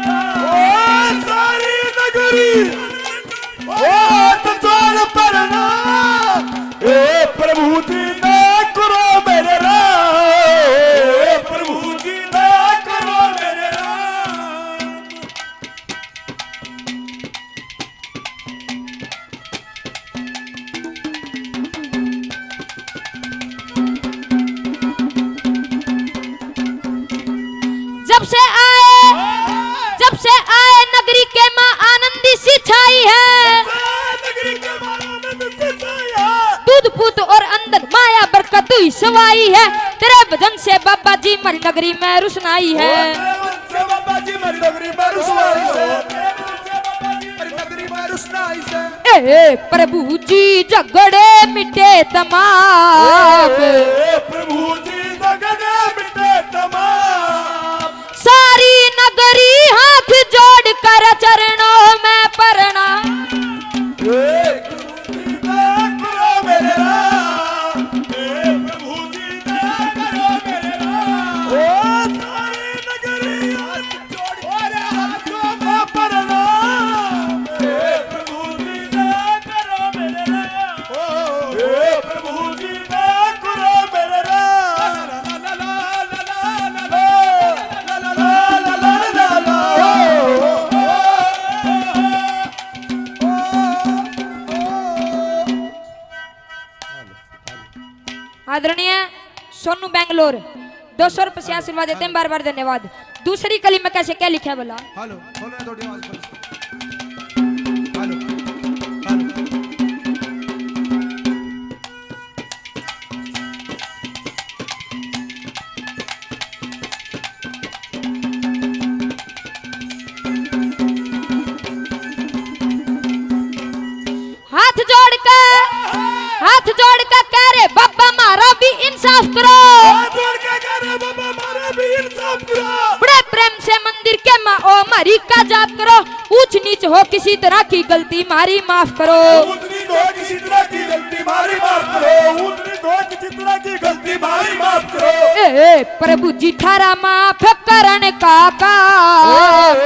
जब से आए नगरी के माँ आनंदी सी छाई है। दूध पूत और अंदर माया बरकत हुई सवाई है। तेरे भजन से बाबा जी मरी नगरी में रुशनाई है। ए प्रभु जी झगड़े मिटे तमाम। प्रभु जी झगड़े मिटे तमाम। सारी नगरी हाथ जोड़ कर चरणों में प्रणाम। आदरणीय सोनू बेंगलोर 200 रुपये से आशीर्वाद देते हैं, बार बार धन्यवाद। दूसरी कली में कैसे क्या लिखा है बोला? हेलो बोलो थोड़ी आवाज हेलो हाथ जोड़ कर कह रहे बाबा मारा भी इंसाफ करो। बड़े प्रेम से मंदिर के माँ ओ मारी का जाप करो। ऊंच नीच हो किसी तरह की गलती मारी माफ करो। किसी तरह की गलती मारी माफ करो। किसी तरह की गलती मारी माफ करो। ए प्रभु जी थारा माफ करने का काम।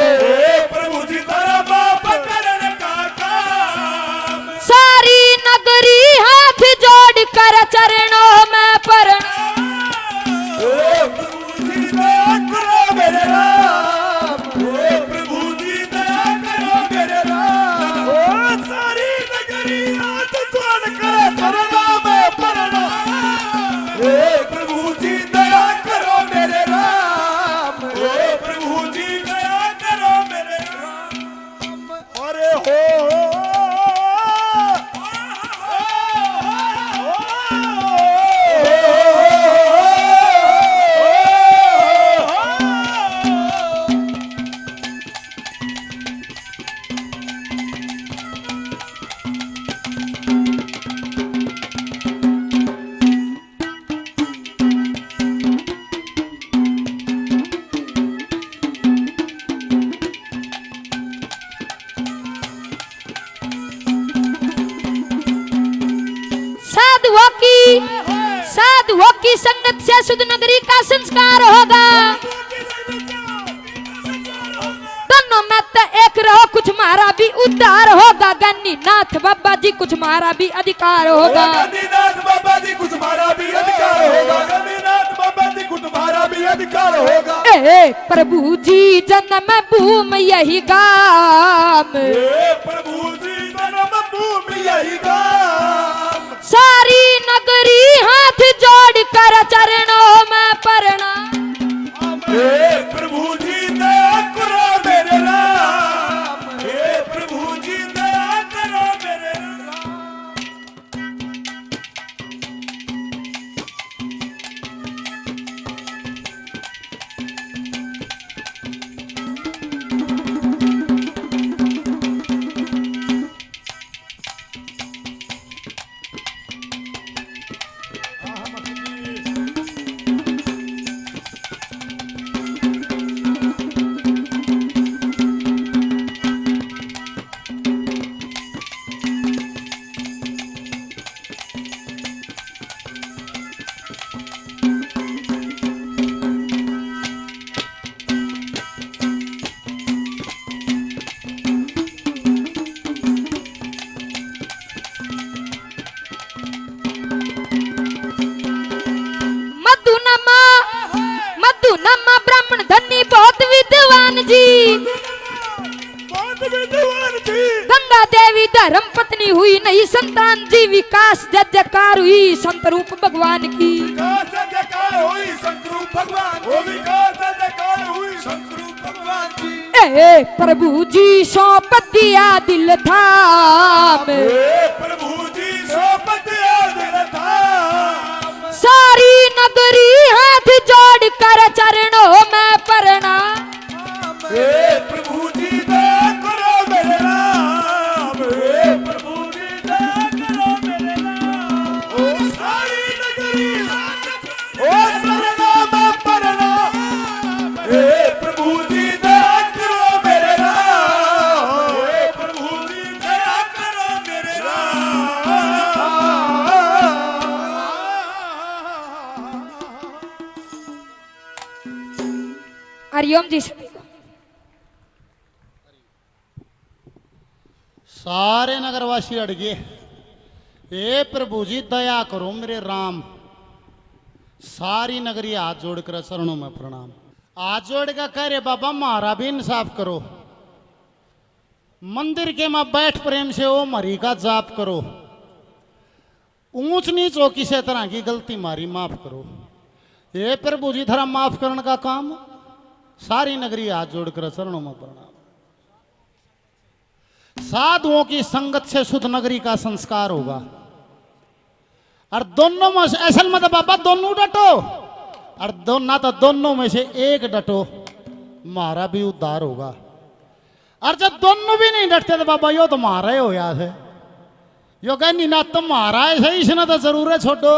प्रभु जी थारा माफ करने का काम। सारी नगरी हाथ जोड़ कर चरणों में प्रणाम। प्रभु जी दया करो मेरे राम। प्रभु जी दया करो मेरे राम। सारी नगरी हाथ जोड़ कर चरणों में प्रणाम। प्रभु जी दया करो मेरे राम। प्रभु जी दया करो मेरे राम। अरे हो साधुओं की संगत से शुद्ध नगरी का संस्कार होगा। दोनों में तो एक रहो कुछ मार तुम्हारा भी उद्धार होगा। गणिनाथ बाबा जी कुछ हमारा भी अधिकार होगा। गणिनाथ बाबा जी कुछ हमारा भी अधिकार होगा। गणिनाथ बाबा जी कुछ हमारा भी अधिकार होगा। ए प्रभु जी जन्म भूमि यही गाम, हे प्रभु जी जन्म भूमि यही गाम, सारी नगरी हाथ जोड़ कर चरणों में प्रणाम। हे प्रभु जी दया करो मेरे राम, हे प्रभु जी दया करो मेरे राम। मधुनमा ब्राह्मण धनी बहुत विद्वान जी, बहुत विद्वान जी, गंगा देवी धर्म पत्नी हुई नहीं संतान जी। विकास जयकार हुई संत रूप भगवान की। विकास जयकार हुई संत रूप भगवान, ओ विकास जयकार हुई संत रूप भगवान जी। ए प्रभु जी सौंप दिया दिल थाम, हे प्रभु जी सौंप दिया दिल थाम, सारी नगरी हाथ जोड़ कर चरणों में प्रणाम। हे प्रभु जी दया करो मेरे राम, हे प्रभु जी दया करो मेरे राम। ओ सारी नगरी ओ प्रणाम प्रणाम, हे प्रभु जी दया करो मेरे राम, हे प्रभु जी दया करो मेरे राम। हरिओम जी सभी को। सारे नगरवासी अड़ गए, हे प्रभु जी दया करो मेरे राम। सारी नगरी हाथ जोड़कर चरणों में प्रणाम। हाथ जोड़ कर कह रहे बाबा मारा भी इंसाफ करो, मंदिर के में बैठ प्रेम से ओ मरी का जाप करो, ऊंच नीच हो किसी तरह की गलती मारी माफ करो। हे प्रभु जी धर्म माफ करने का काम। सारी नगरी हाथ जोड़कर चरणों में प्रणाम। साधुओं की संगत से शुद्ध नगरी का संस्कार होगा। और दोनों में से ऐसा मत बाबा दोनों डटो, और ना तो दोनों में से एक डटो, मारा भी उद्धार होगा। और जब दोनों भी नहीं डटते तो बाबा यो तो मारा ही हो याद है, यो गणिनाथ तो मारा है सही, इसने तो जरूर है छोटो।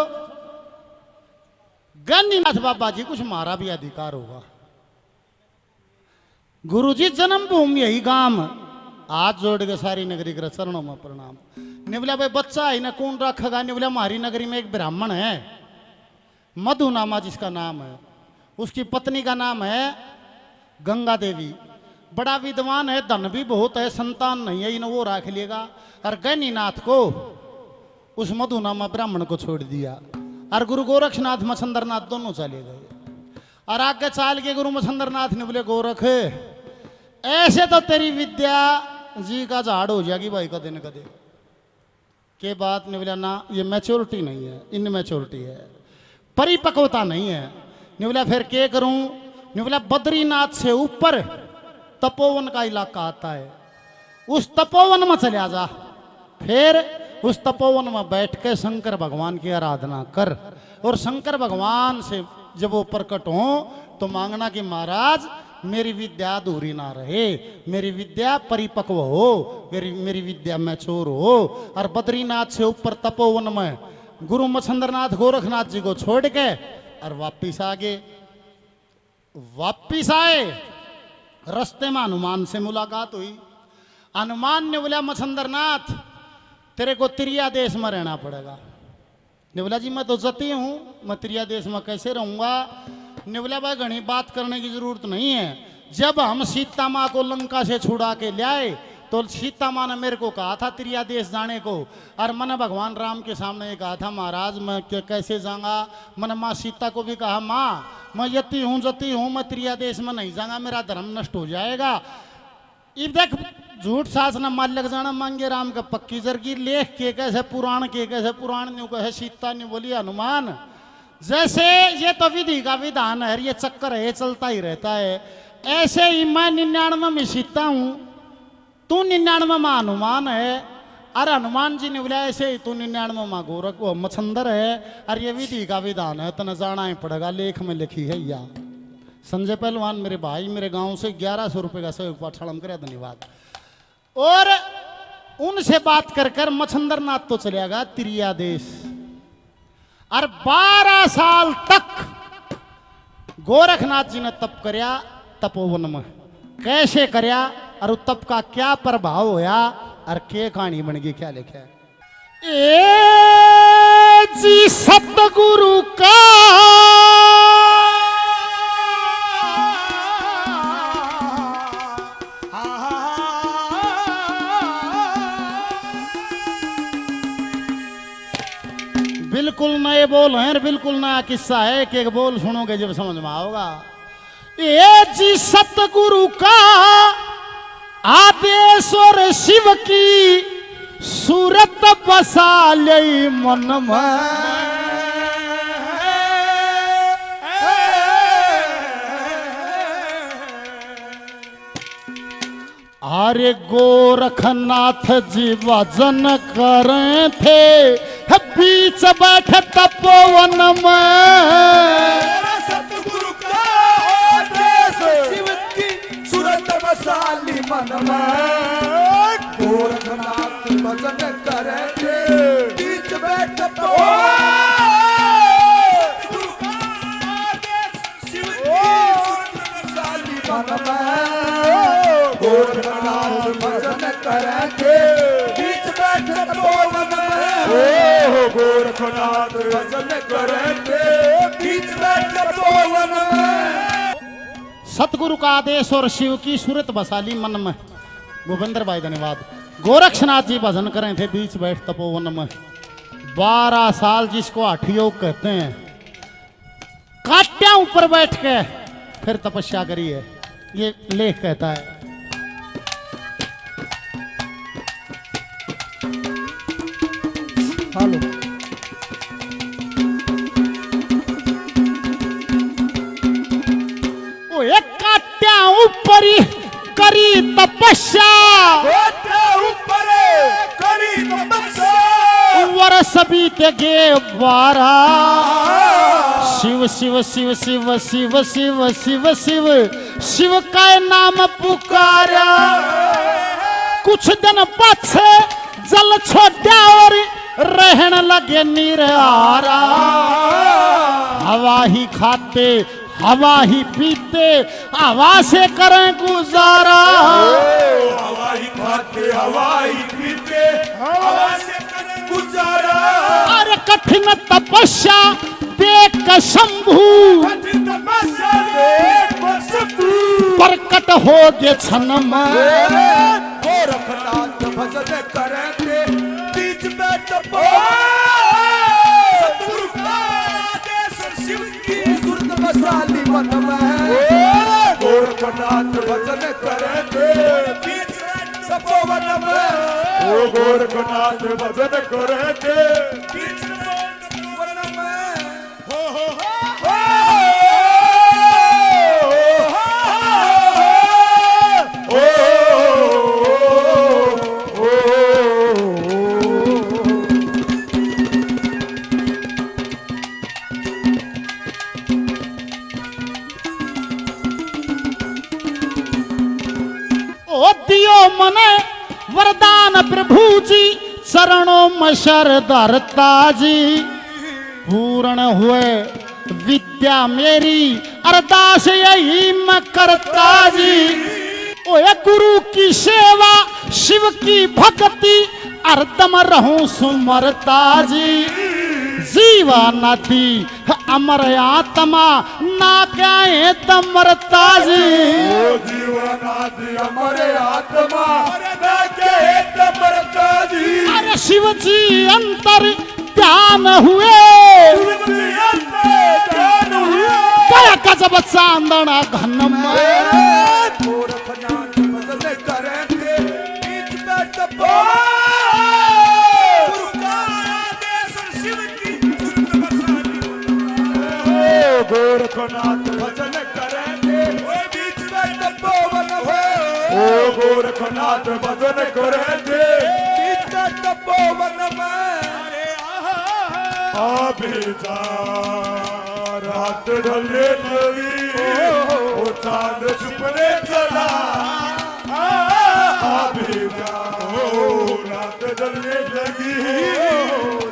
गणिनाथ बाबा जी कुछ मारा भी अधिकार होगा। गुरु जी जन्मभूमि यही गांव, हाथ जोड़ के सारी नगरी के चरणों में प्रणाम। निवला भाई बच्चा है ना कौन रखेगा? निवला हमारी नगरी में एक ब्राह्मण है, मधु नामा जिसका नाम है, उसकी पत्नी का नाम है गंगा देवी। बड़ा विद्वान है, धन भी बहुत है, संतान नहीं है, इन्हें वो रख लेगा। और गणिनाथ को उस मधु नामा ब्राह्मण को छोड़ दिया। और गुरु गोरक्षनाथ मछंदरनाथ दोनों चले गए। और आगे चाल के गुरु मछंदरनाथ ने बोले गोरख ऐसे तो तेरी विद्या जी का झाड़ हो जाएगी भाई कदे न कदे। के बात ने बोला ना ये मैच्योरिटी नहीं है, इन मैच्योरिटी है, परिपक्वता नहीं है। ने बोला फिर क्या करूं? ने बोला बद्रीनाथ से ऊपर तपोवन का इलाका आता है, उस तपोवन में चले जा। फिर उस तपोवन में बैठ के शंकर भगवान की आराधना कर। और शंकर भगवान से जब वो प्रकट हो तो मांगना कि महाराज मेरी विद्या अधूरी ना रहे, मेरी विद्या परिपक्व हो, मेरी विद्या मैच्योर हो। और बद्रीनाथ से ऊपर तपोवन में गुरु मछंदरनाथ गोरखनाथ जी को छोड़ के और वापिस आ गए। वापिस आए, रास्ते में हनुमान से मुलाकात हुई। हनुमान ने बोला मछंदरनाथ तेरे को त्रिया देश में रहना पड़ेगा। ने बोला जी मैं तो जती हूँ, मैं त्रिया देश में कैसे रहूँगा? ने बोला भाई घनी बात करने की जरूरत नहीं है। जब हम सीता माँ को लंका से छुड़ा के लाए तो सीता माँ ने मेरे को कहा था त्रिया देश जाने को, और मैंने भगवान राम के सामने ये कहा था महाराज मैं कैसे जाऊंगा। मैंने माँ सीता को भी कहा माँ मैं यति हूँ मैं त्रिया देश में नहीं जाऊंगा, मेरा धर्म नष्ट हो जाएगा। इब देख झूठ सास न माल लग जाना मांगे राम का पक्की जरगी लेख के कैसे पुराण न्यू कहे सीता ने बोली हनुमान जैसे ये तो विधि का विधान है, ये चक्कर है चलता ही रहता है। ऐसे ही मैं 99 में सीता हूं, तू 99 में हनुमान है। अरे हनुमान जी ने बोला ऐसे ही तू 99 में गोरख मछंदर है, और ये विधि का विधान है तो न जाना ही पड़ेगा, लेख में लिखी है। या संजय पहलवान मेरे भाई मेरे गांव से 1100 रुपये का सहयोग पाठशाला करे, धन्यवाद। और उनसे बात कर कर मछंदर नाथ तो चलेगा त्रिया देश, और 12 साल तक गोरखनाथ जी ने तप करया तपोवन में। कैसे करया और तप का क्या प्रभाव होया और के कहानी बन गई, क्या लिखा है। ए जी सतगुरु का बिल्कुल नए बोल हैं, बिल्कुल नया किस्सा है, एक एक बोल सुनोगे जब समझ में आओगा। ये जी सतगुरु का आदेश और शिव की सूरत बसा ले मन में। अरे गोरखनाथ जी भजन करे थे बीच बैठे तपोवन में। सतगुरु का आदेश शिव की सूरत बसाली मन में। गोरखनाथ भजन करे थे बीच बैठ सतगुरु का आदेश शिव की सूरत बसाली मन में। गोरखनाथ भजन करे थे बीच बैठ तपोवन में। गोरखनाथ भजन करेंगे बीच में तपोवन में। सतगुरु का आदेश और शिव की सूरत बसाली मन में। गोविंदर भाई धन्यवाद। गोरक्षनाथ जी भजन करें थे बीच बैठ तपोवन में। 12 साल जिसको हठयोग कहते हैं, काट्या ऊपर बैठ के फिर तपस्या करी है, ये लेख कहता है। हेलो काट्या ऊपर करी तपस्या, ऊपर करी तपस्या। वर्ष बीत गे 12, शिव शिव शिव शिव शिव शिव शिव शिव शिव का नाम पुकारा। कुछ दिन पाछे जल छोड़ा और रहन लगे निरारा। हवा ही खाते हवा ही पीते हवा से करें गुजारा। हवा ही खाते हवा ही पीते हवा से करें गुजारा। अरे कठिन तपस्या देख शंभू, कठिन तपस्या देख शंभू प्रकट हो गए क्षण में। गोरखनाथ भजन करेंगे बीच में तपोवन। सतगुरु का आदेश शिव की सूरत बसाली मन में। गोरखनाथ भजन करेंगे बीच में तपोवन में। गोरखनाथ भजन करेंगे बीच में तपोवन में। दियो मने वरदान प्रभु जी चरणों में शरधरता जी। पूर्ण हुए विद्या मेरी अरदास यही मैं करता जी। ओए गुरु की सेवा शिव की भक्ति अर्दम रहूं सुमरता जी। जीवा नाती अमर आत्मा ना क्या है तमरता जी ओ जीवनादि हमारे आत्मा ना के तमरता जी अरे शिव जी अंतर ध्यान हुए ध्यान हुए क्या गजब चांदना घनम गोरखनाथ भजन करेंगे बीच में टपो गुरु का आदेश शिव की सुरत बसानी गोरखनाथ भजन करेंगे बीच में टपो बनवे ओ गोरखनाथ भजन करेंगे बीच में टपो बनवे अभी जा रात ढले ढली ओ चांद छुपने चला अभी जाओ रात ढलने लगी ओ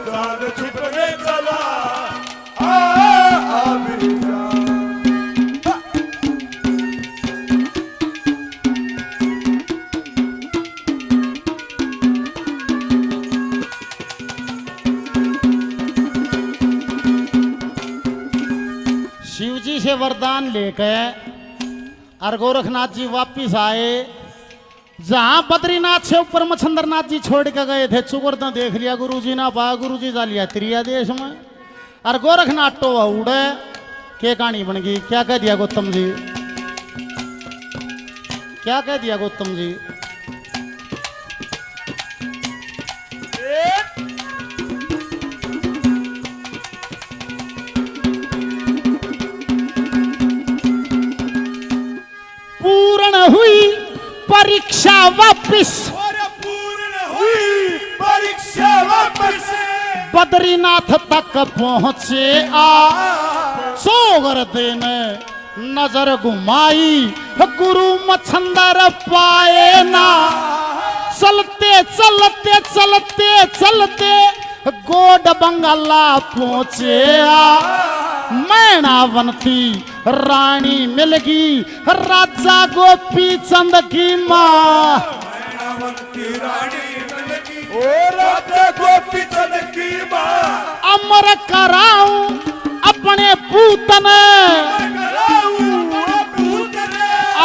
चांद छुपने चला अभी जाओ शिव जी से वरदान लेकर और गोरखनाथ जी वापिस आए जहां बद्रीनाथ से ऊपर मच्छंदरनाथ जी छोड़ के गए थे चुगर ने देख लिया गुरु जी ना पा गुरु जी जा लिया त्रिया देश में और गोरखनाथ तो उड़े के कहानी बन गई क्या कह दिया गौतम जी क्या कह दिया गौतम जी पूर्ण हुई परीक्षा वापिस और पूर्ण हुई परीक्षा वापस बद्रीनाथ तक पहुंचे आ सोगर देने नजर घुमाई गुरु मच्छंदर पाए ना चलते चलते चलते चलते गोड बंगाला पहुंचे आ मैनावंती रानी मिलगी राजा गोपी चंद की माँ मैनावंती रानी मिलगी ओ राजा गोपी चंद की माँ अमर कराऊं अपने पूतन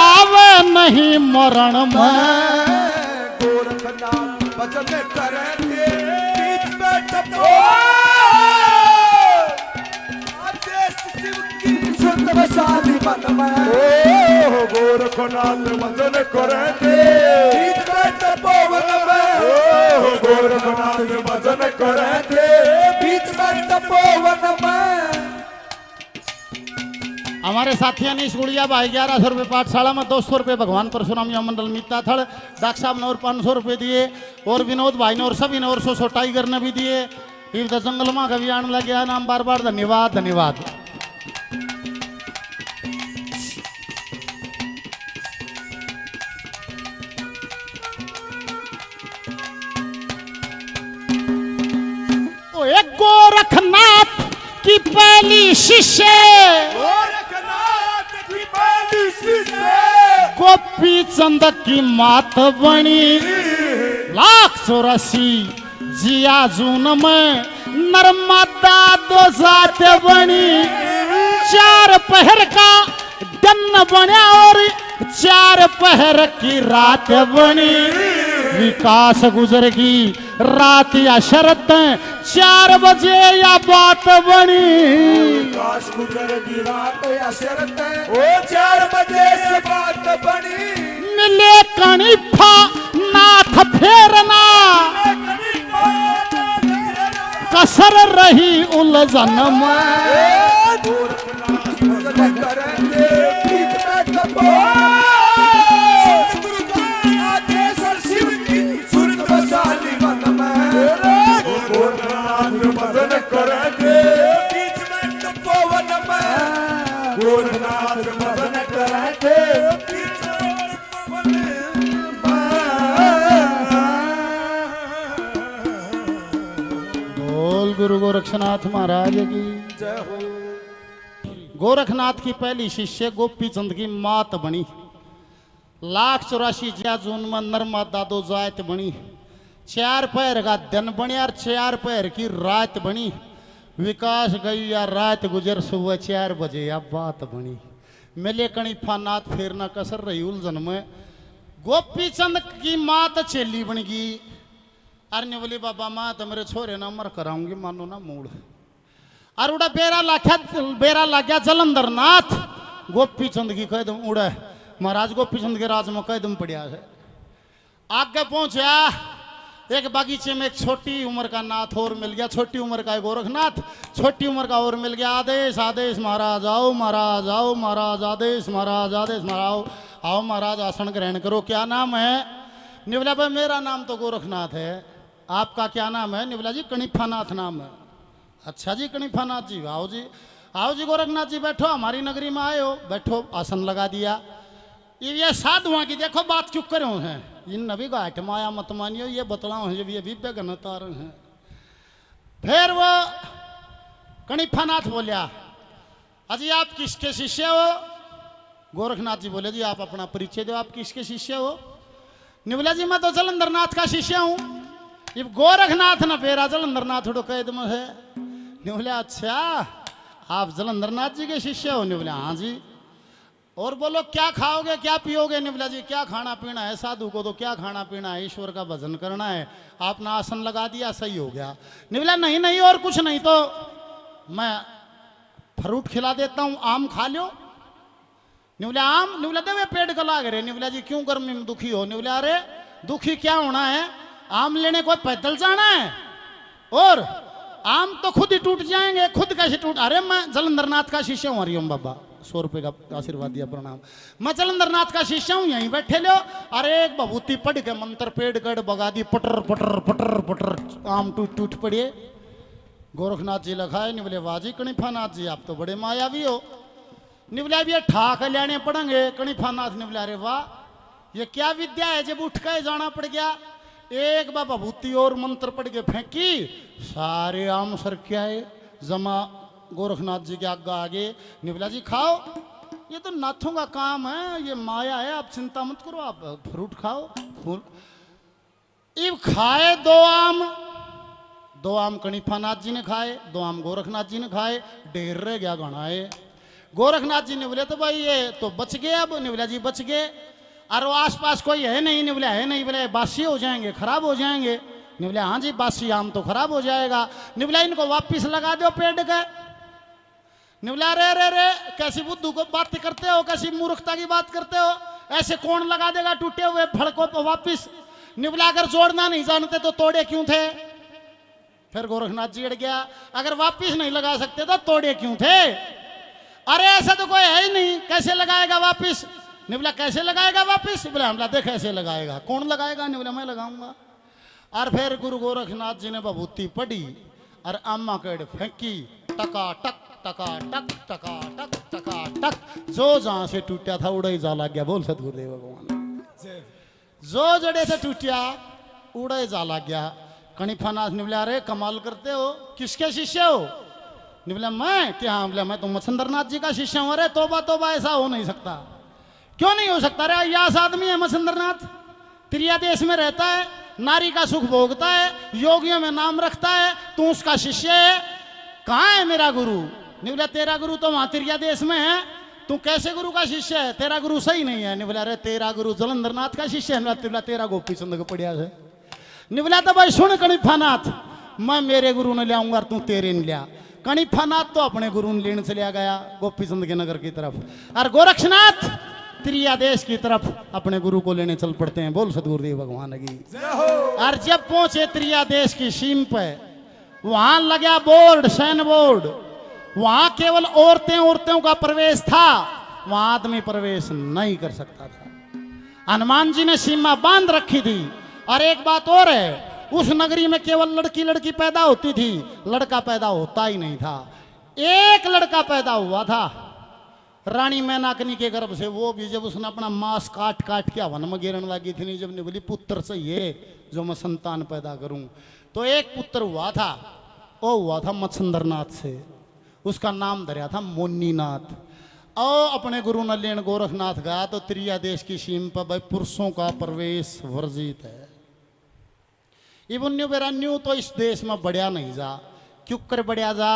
आवे नहीं मरण में गोरखनाथ भजन करेंगे बीच में टपो आदेश शिव की सुरत बसानी मन में ओ गोरखनाथ भजन करेंगे बीच में टपो मन में ओ गोरखनाथ भजन करेंगे बीच में टपो मन में हमारे साथी अनीश गुड़िया भाई 1100 रुपये पाठशाला में 200 रुपये भगवान परशुराम या मंडल मित्ता थड़ डॉक्टर साहब ने और 500 रुपये दिए और विनोद भाई ने और सभी ने और सो टाइगर ने भी दिए फिर द जंगल में कभी आने लग गया नाम बार बार धन्यवाद धन्यवाद एक गोरखनाथ की पहली शिष्य गोरखनाथ की पहली शिष्य गोपी चंद की मात बनी 184 जिया जून में नर्मदा दो जात बनी 4 पहर का दिन बना और 4 पहर की रात बनी विकास गुजरगी रात या शरत 4 बजे या बात बनी काश गुजरगी रात या शरत ओ 4 बजे से बात बनी मिले कणिफा नाथ फेरना कसर रही उलझन में गोरखनाथ भजन करेंगे बीच में टपो सतगुरु का आदेश शिव की सुरत बसानी मन में गोरखनाथ भजन करेंगे बीच में टपो वन में गोरखनाथ भजन करेंगे बीच में टपो वन बोल गुरु गोरक्षनाथ महाराज की जय हो गोरखनाथ की पहली शिष्य गोपी चंद की मात बनी 184 जिया जून में नर्मदा दो जात बनी 4 पहर का दिन बने और 4 पहर की रात बनी विकास गई या रात गुजर सुबह 4 बजे अब बात बनी मिले कणिफा नाथ फिर न कसर रही उलझन में गोपी चंद की माँ तो चेली बन गई अरे ने बोली बाबा माँ तो मेरे छोरे ना मर कराऊंगी मानो ना मूड और उड़ा बेरा लाख्या जलंधर नाथ गोपी चंद की कह दूं उड़ा महाराज गोपी चंद के राज में कह दूं पड़िया है आगे पहुंचा एक बागीचे में एक छोटी उम्र का नाथ और मिल गया छोटी उम्र का एक गोरखनाथ छोटी उम्र का और मिल गया आदेश आदेश महाराज आओ महाराज आओ महाराज आदेश महाराज महाराज आओ महाराज आसन ग्रहण करो क्या नाम है निवला भाई मेरा नाम तो गोरखनाथ है आपका क्या नाम है निवला जी कणिफानाथ नाम है अच्छा जी कणिफानाथ जी आओ जी गोरखनाथ जी बैठो हमारी नगरी में आए हो बैठो आसन लगा दिया ये साधुआ की देखो बात क्यों करे हैं इन नबी घाट माया मत मानियो ये बतलाओ है जब ये भी बेगन तार हैं फिर वो कणिफानाथ बोलिया अजी आप किसके शिष्य हो गोरखनाथ जी बोले जी आप अपना परिचय दो आप किसके शिष्य हो निवला जी मैं तो जलंधर नाथ का शिष्य हूँ ये गोरखनाथ न पेरा जलंधर नाथ उड़ो कैद में है निवला अच्छा आप जलंधर नाथ जी के शिष्य हो निवला हाँ जी और बोलो क्या खाओगे क्या पियोगे निवला जी क्या खाना पीना है साधु को तो क्या खाना पीना है ईश्वर का भजन करना है आपने आसन लगा दिया सही हो गया निवला नहीं नहीं और कुछ नहीं तो मैं फ्रूट खिला देता हूँ आम खा लो निवला आम निवला दे पेट का लाग रहे निवला जी क्यों गर्मी में दुखी हो निवला अरे दुखी क्या होना है आम लेने को पैदल जाना है और आम तो खुद ही टूट जाएंगे खुद कैसे टूट अरे मैं जलंधर नाथ का शिष्य हूँ हरिओम बाबा 100 रुपए का आशीर्वाद दिया प्रणाम मैं जलंधर नाथ का शिष्य हूँ यहीं बैठे लो अरे एक बभूति पढ़ के मंत्र पेड़ गढ़ बगा दी पटर पटर पटर पटर आम टूट टूट पड़िए गोरखनाथ जी लखाए निवले वाजी कणिफानाथ जी आप तो बड़े मायावी हो निवला भी ठाक लेने पड़ेंगे कणिफानाथ निवला अरे वाह ये क्या विद्या है जब उठ के जाना पड़ गया एक बार बभूति और मंत्र पढ़ के फेंकी सारे आम सर क्या है जमा गोरखनाथ जी के आगे निवला जी खाओ ये तो नाथों का काम है ये माया है आप चिंता मत करो आप फ्रूट खाओ इब खाए दो आम कणिफानाथ जी ने खाए 2 आम गोरखनाथ जी ने खाए ढेर रह गया गणाए गोरखनाथ जी ने बोले तो भाई ये तो बच गए अब निवला जी बच गए और वो आसपास कोई है नहीं निवला है नहीं बोले बासी हो जाएंगे खराब हो जाएंगे निवला हाँ जी बासी आम तो खराब हो जाएगा निवला इनको वापिस लगा दो पेड़ के निवला रे कैसी बुद्धू को बात करते हो कैसी मूर्खता की बात करते हो ऐसे कौन लगा देगा टूटे हुए फड़कों पर वापिस निवला अगर जोड़ना नहीं जानते तो तोड़े क्यों थे फिर गोरखनाथ जी अड़ गया अगर वापिस नहीं लगा सकते तो तोड़े क्यों थे अरे ऐसा तो कोई है ही नहीं कैसे लगाएगा वापिस निवला कैसे लगाएगा वापिस बोला हमला देख कैसे लगाएगा कौन लगाएगा निवला मैं लगाऊंगा और फिर गुरु गोरखनाथ जी ने बभूति पढ़ी और अम्मा कड़ फेंकी टका टक टका टक टका टक टका टक जो जहां से टूटा था उड़ा ही जा लग गया बोल सतगुरुदेव भगवान जो जड़े से टूटिया उड़ा ही जा लग गया कणिफानाथ निवला अरे कमाल करते हो किसके शिष्य हो निवला मैं क्या बोला मैं तो मच्छंदरनाथ जी का शिष्य हूं अरे तोबा ऐसा हो नहीं सकता क्यों नहीं हो सकता अरे यास आदमी है मच्छंदरनाथ त्रिया देश में रहता है नारी का सुख भोगता है योगियों में नाम रखता है तू उसका शिष्य है कहाँ है मेरा गुरु निवला तेरा गुरु तो वहां त्रिया देश में है तू कैसे गुरु का शिष्य है तेरा गुरु सही नहीं है निवला अरे तेरा गुरु जलंधर नाथ का शिष्य है निवला तेरा गोपी चंद को पड़िया है निवला तो भाई सुन कणिफानाथ मैं मेरे गुरु ने ले आऊंगा और तू तेरे ने लिया कणिफानाथ तो अपने गुरु ने लेने चलिया गया गोपी चंद के नगर की तरफ और गोरक्षनाथ त्रिया देश की तरफ अपने गुरु को लेने चल पड़ते हैं बोल सतगुरुदेव भगवान की और जब पहुंचे त्रिया देश की सीम पे वहां लगा बोर्ड सैन बोर्ड वहां केवल औरतों का प्रवेश था वहां आदमी प्रवेश नहीं कर सकता था हनुमान जी ने सीमा बांध रखी थी और एक बात और है उस नगरी में केवल लड़की पैदा होती थी लड़का पैदा होता ही नहीं था एक लड़का पैदा हुआ था रानी मैनाकनी के गर्भ से वो भी जब उसने अपना मांस काट के हवन में गिरने लगी थी जब ने बोली पुत्र चाहिए जो मैं संतान पैदा करूं तो एक पुत्र हुआ था वो हुआ था मच्छंदरनाथ से उसका नाम धरा था मोनीनाथ और अपने गुरु ने लेन गोरखनाथ गया तो त्रिया देश की सीम पर भाई पुरुषों का प्रवेश वर्जित है इवन्यू बेरान्यू तो इस देश में बढ़िया नहीं जा क्यों कर बढ़िया जा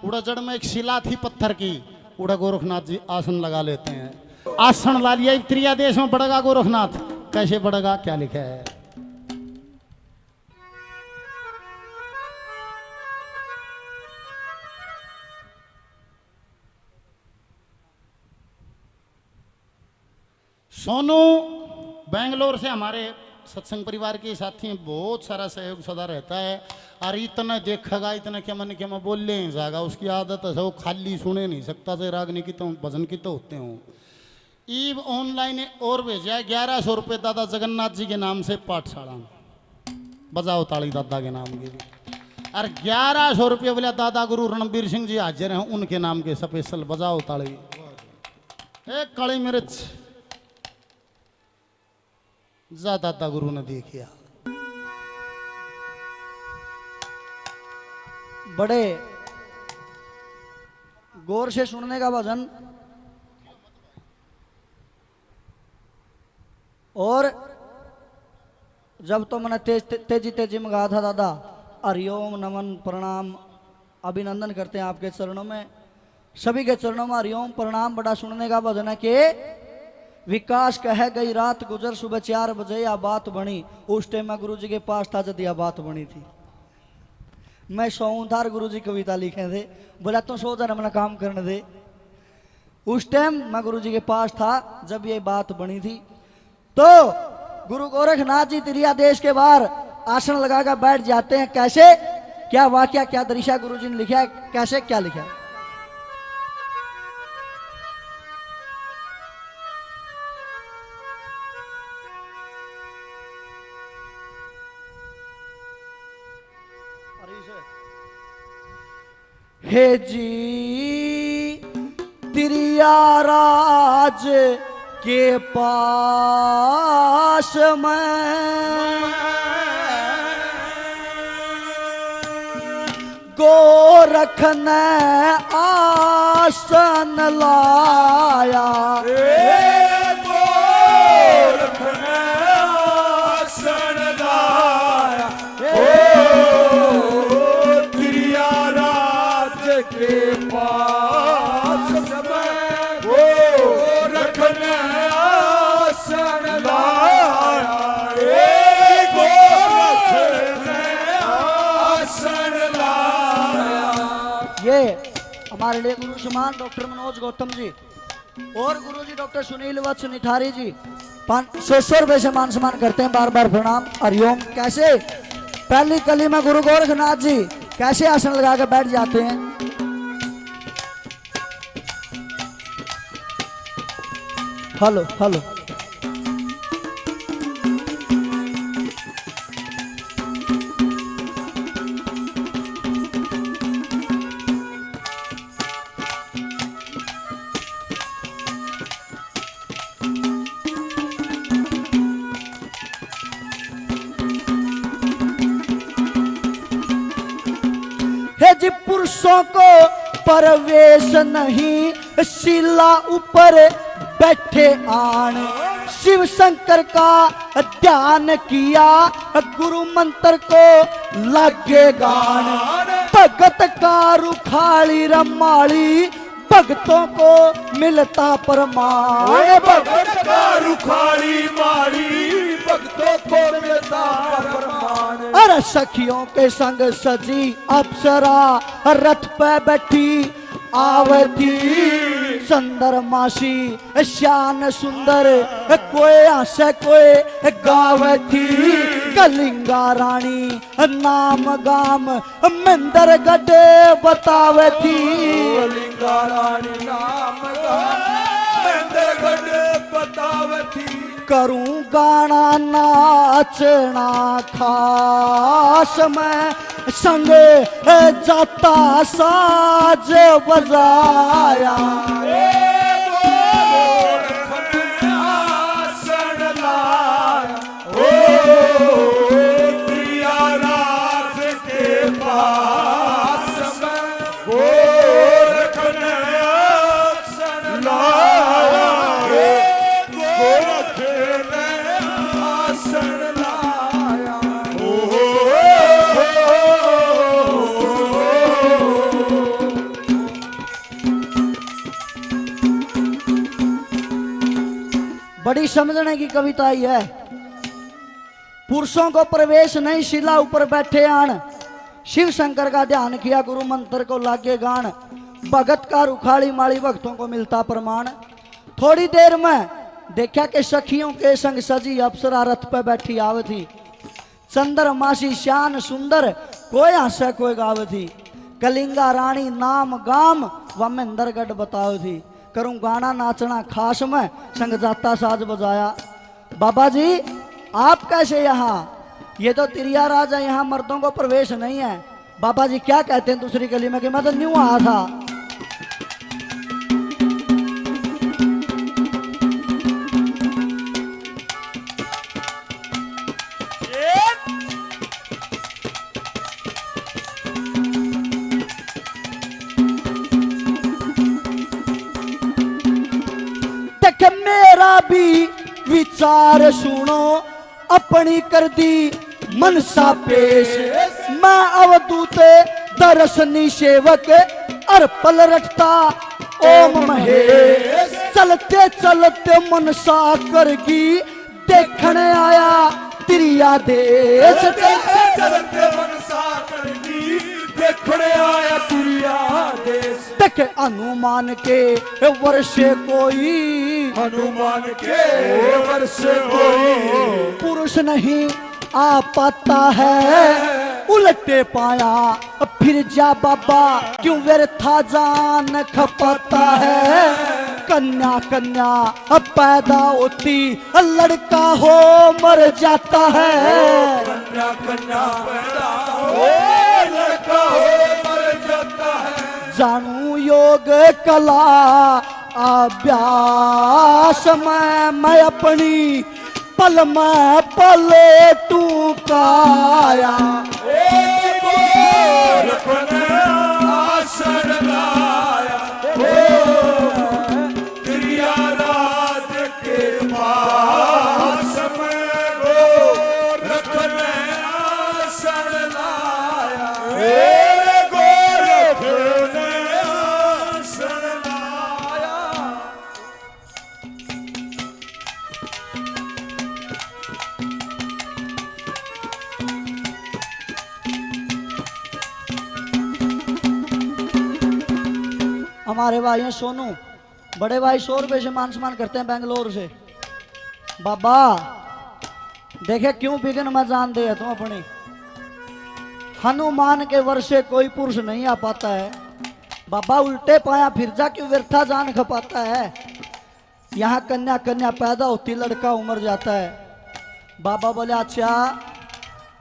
उड़ा जड़ में एक शिला थी पत्थर की, उड़ा गोरखनाथ जी आसन लगा लेते हैं। आसन ला लिया, त्रिया देश में बढ़ेगा गोरखनाथ, कैसे बढ़ेगा क्या लिखा है? सोनू बेंगलोर से हमारे सत्संग परिवार के साथी हैं, बहुत सारा सहयोग सदा रहता है। और इतना देखेगा इतना क्या मन क्या मैं बोल ले जाएगा, उसकी आदत है वो खाली सुने नहीं सकता से रागनी की तो भजन की तो होते हूँ। ईब ऑनलाइन और भेजा है 1100 रुपये दादा जगन्नाथ जी के नाम से पाठशाला, बजाओ ताली दादा के नाम की। और 1100 रुपये बोला दादा गुरु रणबीर सिंह जी हाजिर हैं उनके नाम के स्पेशल, बजाओ ताली। एक काली मिर्च जा दादा गुरु ने देखिया। बड़े गौर से सुनने का भजन, और जब तो मैंने तेजी तेजी में गाया था दादा, हरिओम नमन प्रणाम अभिनंदन करते हैं आपके चरणों में, सभी के चरणों में हरिओम प्रणाम। बड़ा सुनने का भजन है कि विकास कह गई रात गुजर सुबह 4 बजे या बात बनी। उस टाइम मैं गुरु जी के पास था जब यह बात बनी थी। मैं सोऊं था, गुरु जी कविता लिखे थे, बोला तो सो जा अपना काम करने दे। उस टाइम मैं गुरु जी के पास था जब ये बात बनी थी। तो गुरु गोरखनाथ जी त्रिया देश के बाहर आसन लगाकर बैठ जाते हैं। कैसे, क्या वाक्या, क्या दृश्य गुरु जी ने लिखा है, कैसे क्या लिखा है? हे जी त्रियाराज के पास मैं गोरख ने आसन लाया। गोरख ने आसन लाया, के पास मैं गोरख ने आसन लाया, गोरख ने आसन लाया। ये हमारे लिए गुरु समान डॉक्टर मनोज गौतम जी और गुरु जी डॉक्टर सुनील वत्स निठारी जी 500 रुपए से मान सम्मान करते हैं, बार बार प्रणाम। हरिओम। कैसे पहली कली में गुरु गोरखनाथ जी कैसे आसन लगा कर बैठ जाते हैं। हेलो हेलो, हे जी पुरुषों को प्रवेश नहीं, शिला ऊपर बैठे आन। शिव शंकर का ध्यान किया, गुरु मंत्र को लागे गान। भगत का रुखाली रमाली, भक्तों को मिलता परमान। भगत का रुखाली मारी, भक्तों को मिलता परमान। अरे सखियों के संग सजी अप्सरा रथ पे बैठी आवती। सुंदर मासी श्यान सुंदर, कोई हंसे कोई गावती। कलिंगा रानी नाम गाम मंदर गड्ढे बतावती। कलिंगा रानी नाम गाम मंदर गड्ढे बतावती। करूं गाना नाचना खास मैं, संग जाता साज बजाया। आसन लाया, त्रियाराज के पास मैं गोरख ने आसन लाया। गोरख ने आसन लाया। समझने की कविता ही है। पुरुषों को प्रवेश नहीं, शिला ऊपर बैठे आण। शिव शंकर का ध्यान किया, गुरु मंत्र को लागे गान। भगत का रुखाड़ी माड़ी, भक्तों को मिलता प्रमाण। थोड़ी देर में देखा कि सखियों के संग सजी अप्सरा रथ पे बैठी आव थी। चंद्रमासी श्यान सुंदर, कोई हंसे कोई गाव थी। कलिंगा रानी नाम गाम, व महेंद्रगढ़ बताओ थी। करूं गाना नाचना खास में, संग जाता साज बजाया। बाबा जी आप कैसे यहाँ? ये तो तिरिया राज है, यहाँ मर्दों को प्रवेश नहीं है। बाबा जी क्या कहते हैं दूसरी गली में कि मैं तो न्यू आया था। देख मेरा भी विचार सुनो, अपनी कर दी मनसा पेश। मैं अवधूत दर्शनी सेवक, और पल रखता ओम महेश। चलते चलते मनसा करगी, देखने आया तिरिया देश। चलते चलते मनसा करगी, देखने आया तिरिया देश। देखे हनुमान के वर्षे कोई, हनुमान के वर्ष कोई पुरुष नहीं आ पाता है। उलटे पाया फिर जा बाबा, क्यों व्यर्था जान खपाता है। कन्या कन्या पैदा होती, लड़का हो मर जाता है। कन्या कन्या पैदा हो, लड़का हो मर जाता है। जानू योग कला अभ्यास में, मैं अपनी पल में पलटू काया। आसन लाया तिरिया राज के पास में, रखने आसन लाया। रखने आसन लाया। हमारे भाई हैं सोनू, बड़े भाई 100 रुपए से मान सम्मान करते हैं बेंगलोर से। बाबा देखे क्यों बिगन में जान दे तुम अपनी। हनुमान के वर्षे कोई पुरुष नहीं आ पाता है। बाबा उल्टे पाया फिर जा, क्यों व्यर्था जान खपाता है। यहाँ कन्या कन्या पैदा होती, लड़का उमर जाता है। बाबा बोले अच्छा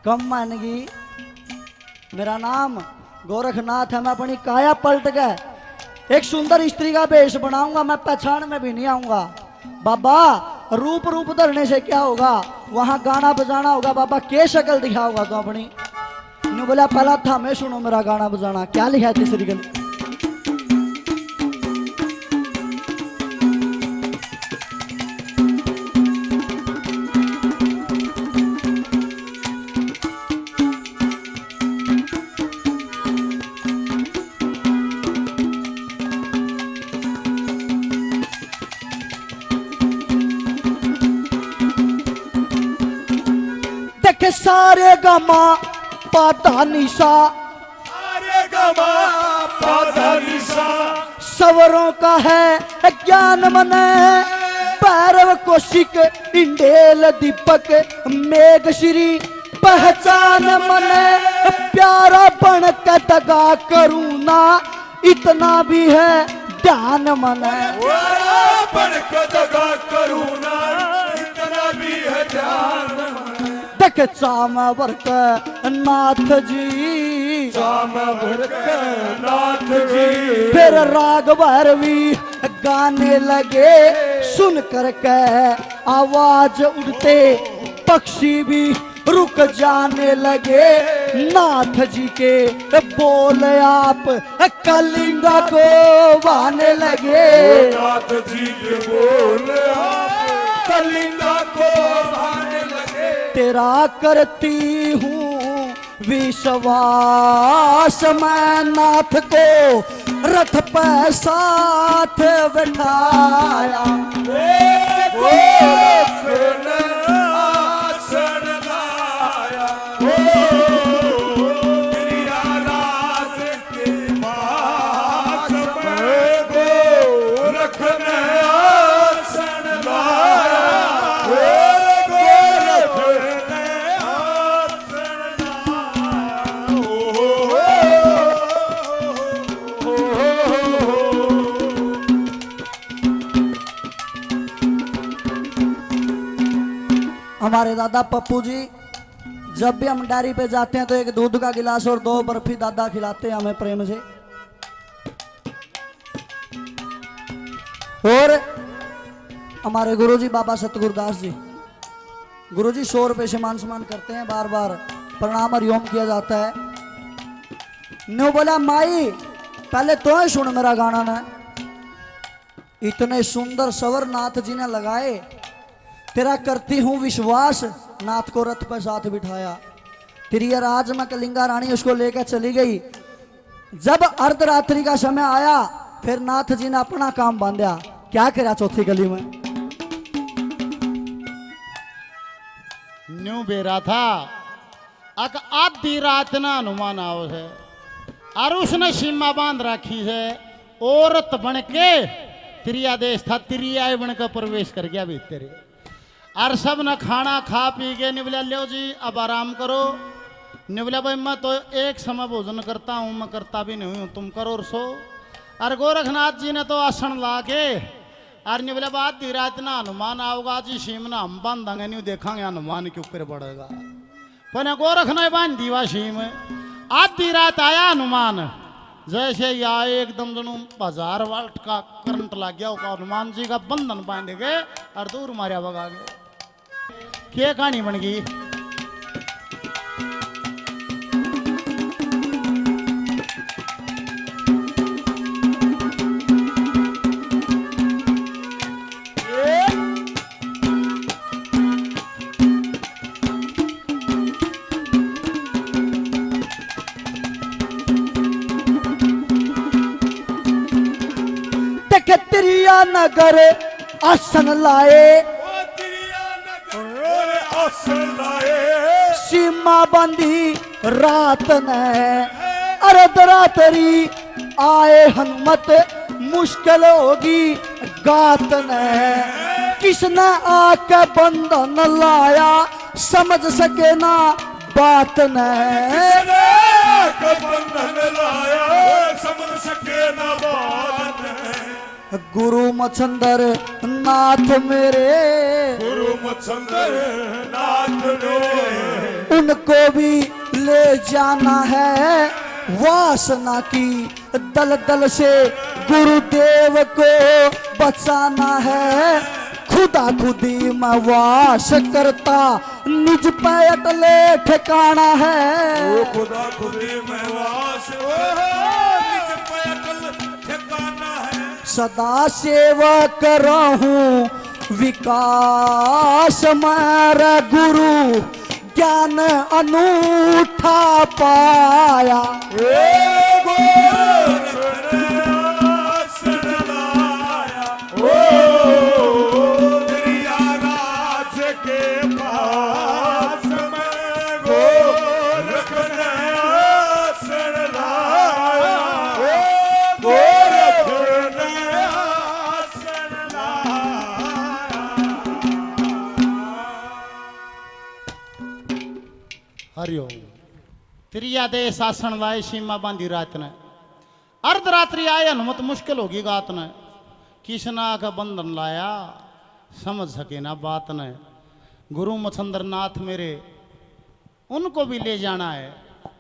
कम मानेगी, मेरा नाम गोरखनाथ है। मैं अपनी काया पलट गए, एक सुंदर स्त्री का वेश बनाऊंगा, मैं पहचान में भी नहीं आऊंगा। बाबा रूप रूप धरने से क्या होगा, वहां गाना बजाना होगा। बाबा के शक्ल दिखाओगा तो अपनी। नु बोला पहला था मैं सुनो मेरा गाना बजाना। क्या लिखा है तीसरी गली? देखे सारे गमा पाता निशा, सारे गमा पाता निशा। सवरों का है ज्ञान मने, भैरव कोशिक इंडेल दीपक मेघ श्री पहचान मने। प्यारा बन के दगा करूँ ना, इतना भी है ध्यान मने। प्यारा बन के दगा करूँ ना, इतना भी है ध्यान मने। देख चामवर के नाथ जी, चामवर के नाथ जी। फिर राग भैरवी गाने लगे, सुन कर के आवाज उड़ते पक्षी भी रुक जाने लगे। नाथ जी के बोल आप कलिंगा को भाने लगे। नाथ जी के बोल आप कलिंगा को भाने लगे। तेरा करती हूँ विश्वास, मैं नाथ को रथ पे साथ बिठाया। गोरख ने आसन लाया, गिरिराज के पास में गोरख ने आसन लाया, गोरख ने आसन हमारे दादा पप्पू जी जब भी हम डेयरी पे जाते हैं तो एक दूध का गिलास और 2 बर्फी दादा खिलाते हैं हमें प्रेम से। और हमारे गुरुजी बाबा सतगुरुदास जी, गुरुजी 100 रुपए से मान सम्मान करते हैं, बार बार प्रणाम और योम किया जाता है। न्यू बोला माई पहले तो ही सुन मेरा गाना ना, इतने सुंदर स्वर नाथ जी ने लगाए, तेरा करती हूँ विश्वास, नाथ को रथ पर साथ बिठाया। तेरी राज में कलिंगा रानी उसको लेकर चली गई। जब अर्धरात्रि का समय आया फिर नाथ जी ने अपना काम बांधा। क्या करा चौथी गली में? न्यू बेरा था अक आधी रात ना हनुमान आओ है और उसने सीमा बांध रखी है। औरत बन के त्रिया देश था, त्रिया बन के प्रवेश कर गया भीतर और सब ने खाना खा पी के निबला लो जी अब आराम करो। निबला भाई मैं तो एक समय भोजन करता हूँ, मैं करता भी नहीं हूँ, तुम करो और सो। और गोरखनाथ जी ने तो आसन ला के और निबला बात दी रात ना हनुमान आओगा जी, सीम ना हम बांधेंगे नहीं, देखेंगे हनुमान के ऊपर बढ़ेगा। पर गोरख ने बांध दीवा सीम। आधी रात आया हनुमान, जैसे ही आए एकदम जनू 1000 वाल्ट का करंट लग गया, हनुमान जी का बंधन बांध गए और दूर मारिया भगा गए। क्या कहानी बन गई? त्रिया नगर आसन लाए, सीमा बंदी रात ने अर्धरात्रि आए हनुमत, मुश्किल होगी गात ने। किसने आके बंधन लाया समझ सके ना बात ने, बंधन लाया समझ सके ना बात ने। गुरु मच्छंदर नाथ मेरे, गुरु मच्छंदर नाथ मेरे, उनको भी ले जाना है वासना की दल दल से, गुरुदेव को बचाना है। खुदा खुदी में वास करता निज पे अटले ठिकाना है। ओ खुदा खुदी में वास निज पे अटल ठिकाना है। सदा सेवक रहूं विकास मेरा गुरु, ज्ञान अनूठा पाया। हरिओम। त्रिया देश आसन लाए, सीमा बांधी रात ने अर्धरात्रि आए हनुमत, मुश्किल होगी गात ने। किसना का बंधन लाया समझ सके ना बात ने। गुरु मच्छंदर नाथ मेरे, उनको भी ले जाना है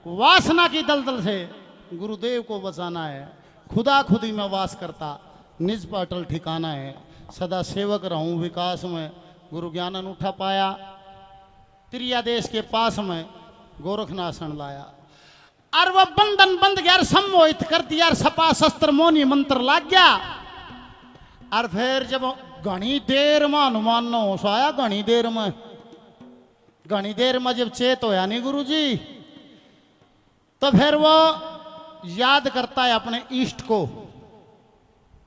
वासना की दलदल से, गुरुदेव को बचाना है। खुदा खुदी में वास करता निज पर अटल ठिकाना है। सदा सेवक रहूं विकास में, गुरु ज्ञान अनूठा पाया। त्रिया देश के पास में गोरखनासन लाया और वह बंधन बंध गया, सम्मोहित कर दिया, सपा शस्त्र मोनी मंत्र लाग गया। और फिर जब घनी देर में हनुमान न होश आया, घनी देर में जब चेत होया नहीं गुरु जी, तो फिर वो याद करता है अपने ईष्ट को,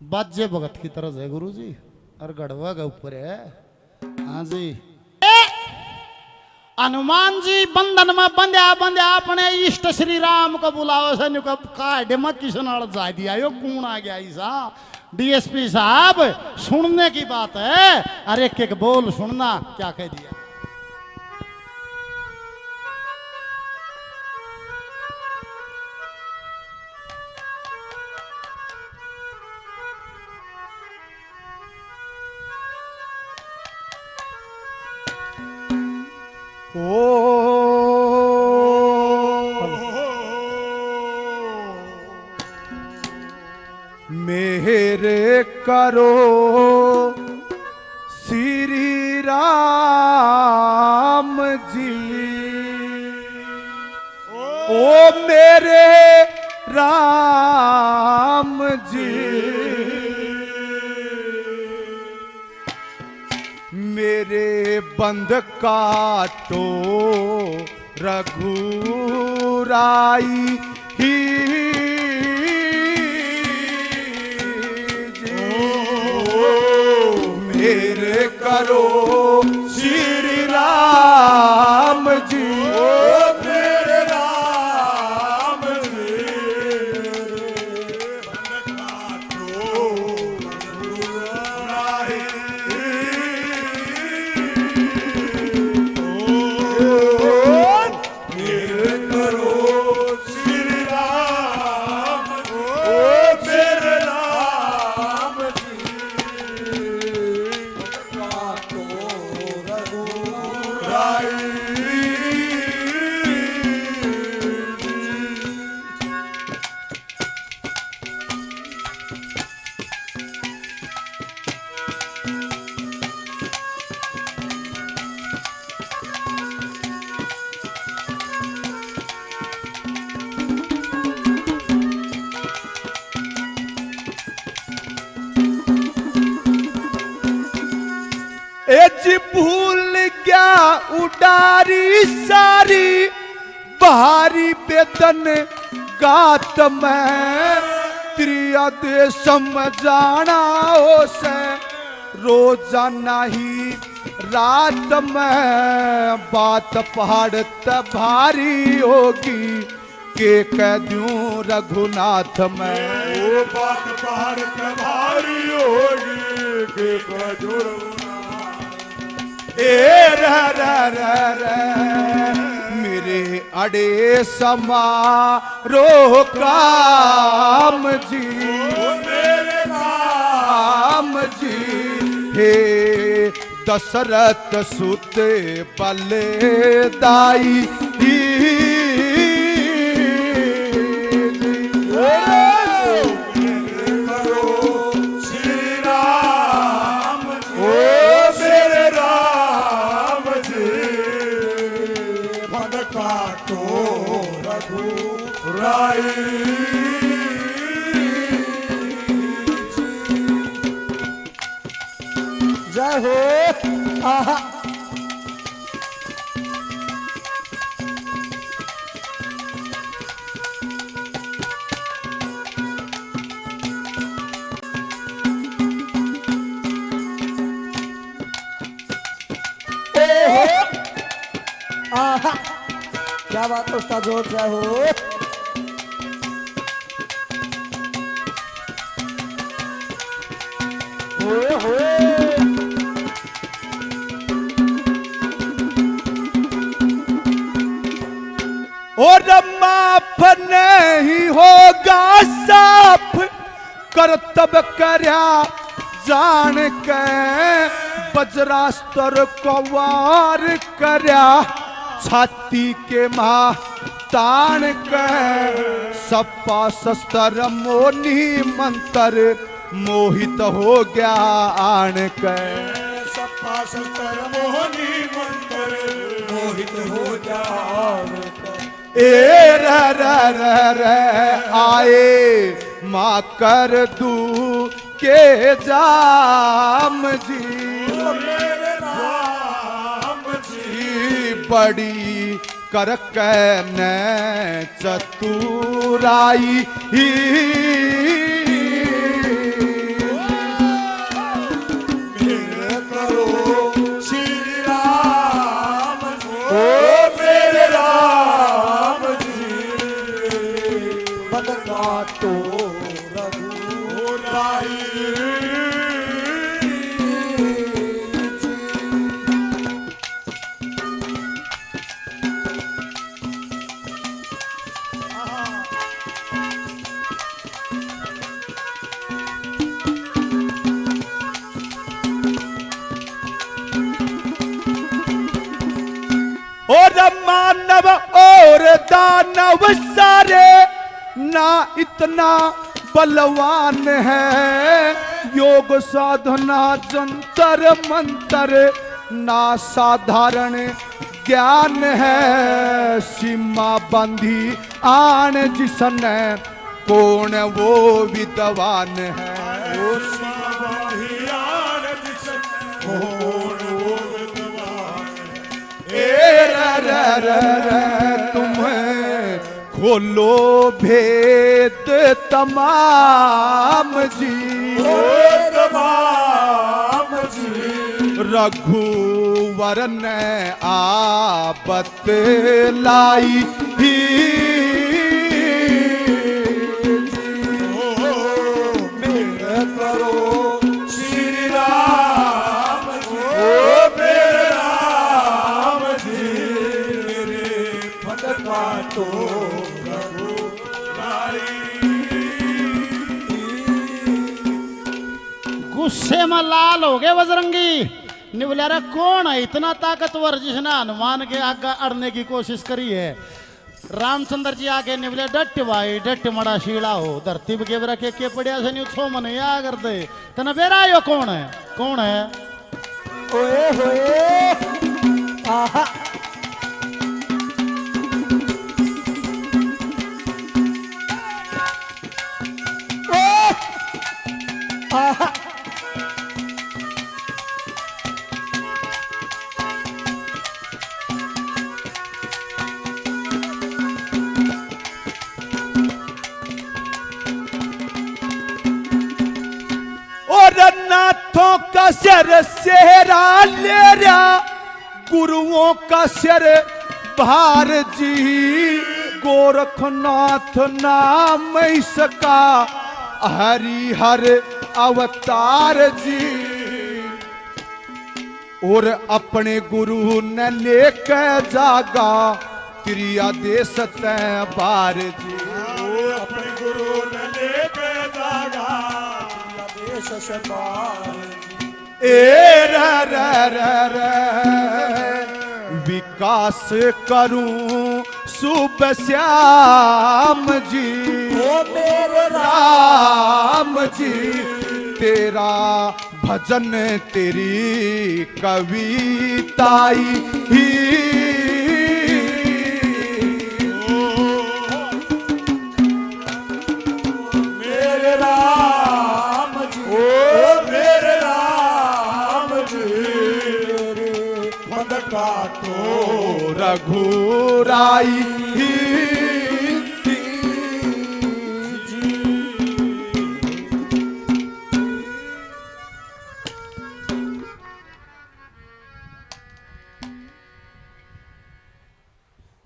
बाजे भगत की तरह है गुरु जी, और गढ़वा के ऊपर है। हाँ जी, हनुमान जी बंधन में बंध्या बंध्या अपने इष्ट श्री राम को बुलाओ से किशन जा दिया, यो कौन आ गया ऐसा। डीएसपी साहब सुनने की बात है, अरे एक एक बोल सुनना क्या कह दिया। मेरे करो श्री राम जी, ओ मेरे राम जी, मेरे बंद काटो रघुराई ही मेरे करो श्री राम जी, ओ मेरे राम जी, मेरे करो श्री राम, ओ मेरे राम जी, जी भूल गया उडारी सारी बाहरी बेदन गात में, त्रिया देश में जाना हो से रोजाना ही रात में, बात पहाड़ भारी होगी के कह दूं रघुनाथ में, वो बात पहाड़ भारी होगी के कह दूं ए मेरे अड़े समारोह काम जी, मेरे काम जी, हे दशरथ सुत बलदाई जय हो। आहा आहा क्या बात है उस्ताद, जोर जय हो। और माफ नहीं होगा साफ करतब करया जान के, वज्रास्त्र को वार करया छाती के माँ तान के, सप्पा शस्त्र मोनी मंत्र मोहित हो गया आन के, सप्पा शस्त्र मोनी मंत्र मोहित हो गया आन के, ए र आए माँ कर दू के जाम जी, मेरे राम जी, बड़ी कर कहने चतुराई मेरे करो श्री राम ओ मेरे राम जी बद काटो रघुराई और मानव और दानव सारे ना इतना बलवान है, योग साधना जंतर मंत्र ना साधारण ज्ञान है। सीमा बंधी आन जिसने कौन वो विद्वान है। ओ सीमा बंधी आन जिसने कौन वो विद्वान है। तुम्हें खोलो भेद तमाम जी, तमाम जी। रघुवर ने आपत लाई मेरे करो श्री राम ओ मेरे राम जी मेरे बद काटो गुस्से में लाल हो गए बजरंगी। ने बोले अरे कौन है इतना ताकतवर जिसने हनुमान के आगे अड़ने की कोशिश करी है। रामचंद्र जी आगे ने बोले डट भाई डट मड़ा शीला हो धरती के बेरा के पड़िया से नहीं छो मन या कर दे तना बेरा यो कौन है कौन है। ओए होए आहा ओ आहा और नाथों का सिर सेहरा ले रहा गुरुओं का सिर भार जी। गोरखनाथ नाम इसका हरिहर अवतार जी। और अपने गुरु ने लेके जागा त्रिया देश बार जी। अपने गुरु ने लेके जागा देश से बाहर ए र विकास करूं सुबह श्याम जी। ओ मेरे राम जी तेरा भजन तेरी कविताई ही मेरे राम जी ओ मेरे राम जी बद काटो ओ रघुराई ही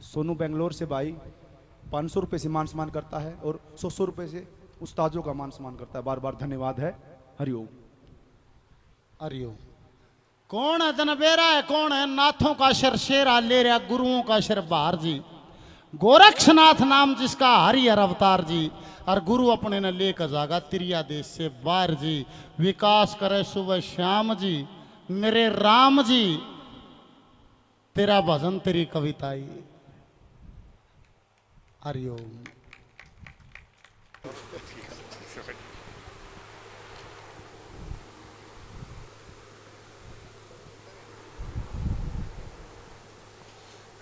सोनू बेंगलोर से भाई 500 रुपये से मान सम्मान करता है और 100 रुपये से उस्तादों का मान सम्मान करता है। बार बार धन्यवाद है। हरिओम। अरियो कौन है तना बेरा है कौन है। नाथों का शर शेरा ले रहा गुरुओं का शर बहार जी। गोरक्षनाथ नाम जिसका हरिहर अवतार जी। और गुरु अपने ने लेकर जागा तिरिया देश से बाहर जी। विकास करे सुबह श्याम जी मेरे राम जी तेरा भजन तेरी कविताई। हरिओम।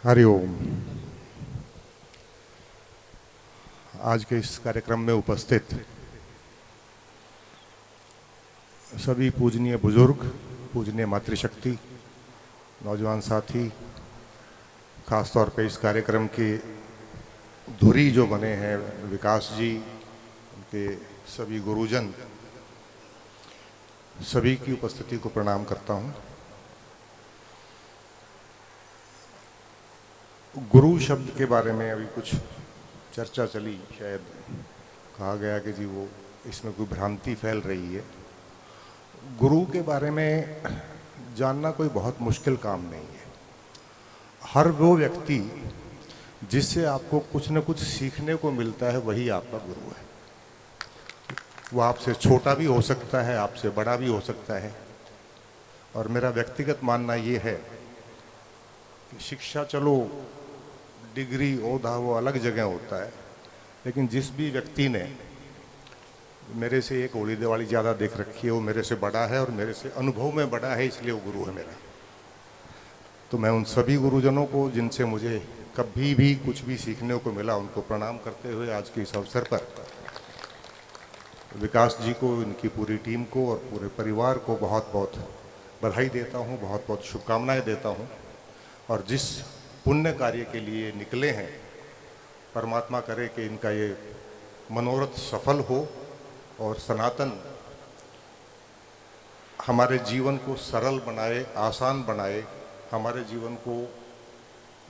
हरिओम। आज के इस कार्यक्रम में उपस्थित सभी पूजनीय बुजुर्ग, पूजनीय मातृशक्ति, नौजवान साथी, खास तौर पे इस कार्यक्रम के धुरी जो बने हैं विकास जी, उनके सभी गुरुजन, सभी की उपस्थिति को प्रणाम करता हूं। गुरु शब्द के बारे में अभी कुछ चर्चा चली, शायद कहा गया कि जी वो इसमें कोई भ्रांति फैल रही है। गुरु के बारे में जानना कोई बहुत मुश्किल काम नहीं है। हर वो व्यक्ति जिससे आपको कुछ न कुछ सीखने को मिलता है वही आपका गुरु है। वो आपसे छोटा भी हो सकता है, आपसे बड़ा भी हो सकता है। और मेरा व्यक्तिगत मानना ये है कि शिक्षा, चलो डिग्री ओहदा वो अलग जगह होता है, लेकिन जिस भी व्यक्ति ने मेरे से एक होली दिवाली ज़्यादा देख रखी है वो मेरे से बड़ा है और मेरे से अनुभव में बड़ा है, इसलिए वो गुरु है मेरा। तो मैं उन सभी गुरुजनों को जिनसे मुझे कभी भी कुछ भी सीखने को मिला उनको प्रणाम करते हुए आज के इस अवसर पर विकास जी को, इनकी पूरी टीम को और पूरे परिवार को बहुत बहुत बधाई देता हूँ, बहुत बहुत शुभकामनाएं देता हूँ। और जिस पुण्य कार्य के लिए निकले हैं, परमात्मा करे कि इनका ये मनोरथ सफल हो और सनातन हमारे जीवन को सरल बनाए, आसान बनाए। हमारे जीवन को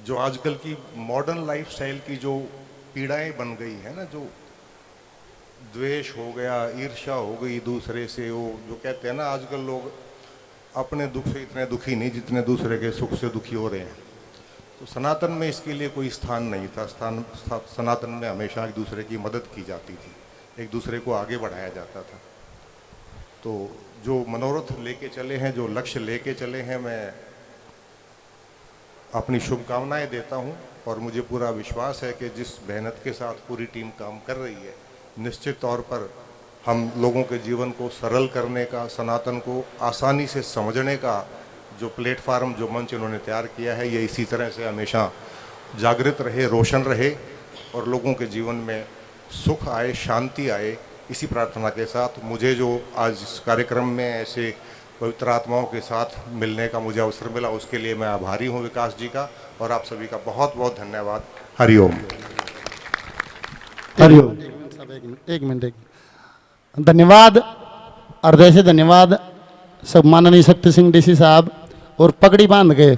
जो आजकल की मॉडर्न लाइफस्टाइल की जो पीड़ाएं बन गई है ना, जो द्वेष हो गया, ईर्ष्या हो गई दूसरे से, वो जो कहते हैं ना आजकल लोग अपने दुख से इतने दुखी नहीं जितने दूसरे के सुख से दुखी हो रहे हैं। तो सनातन में इसके लिए कोई स्थान नहीं था। सनातन में हमेशा एक दूसरे की मदद की जाती थी, एक दूसरे को आगे बढ़ाया जाता था। तो जो मनोरथ लेके चले हैं, जो लक्ष्य लेके चले हैं, मैं अपनी शुभकामनाएं देता हूं। और मुझे पूरा विश्वास है कि जिस मेहनत के साथ पूरी टीम काम कर रही है, निश्चित तौर पर हम लोगों के जीवन को सरल करने का, सनातन को आसानी से समझने का जो प्लेटफार्म, जो मंच इन्होंने तैयार किया है, ये इसी तरह से हमेशा जागृत रहे, रोशन रहे और लोगों के जीवन में सुख आए, शांति आए। इसी प्रार्थना के साथ मुझे जो आज इस कार्यक्रम में ऐसे पवित्र आत्माओं के साथ मिलने का मुझे अवसर मिला, उसके लिए मैं आभारी हूँ विकास जी का, और आप सभी का बहुत बहुत धन्यवाद। हरिओम। हरिओम। एक मिनट। धन्यवाद, हृदय से धन्यवाद सब माननीय शक्ति सिंह डीसी साहब। और पगड़ी बांध के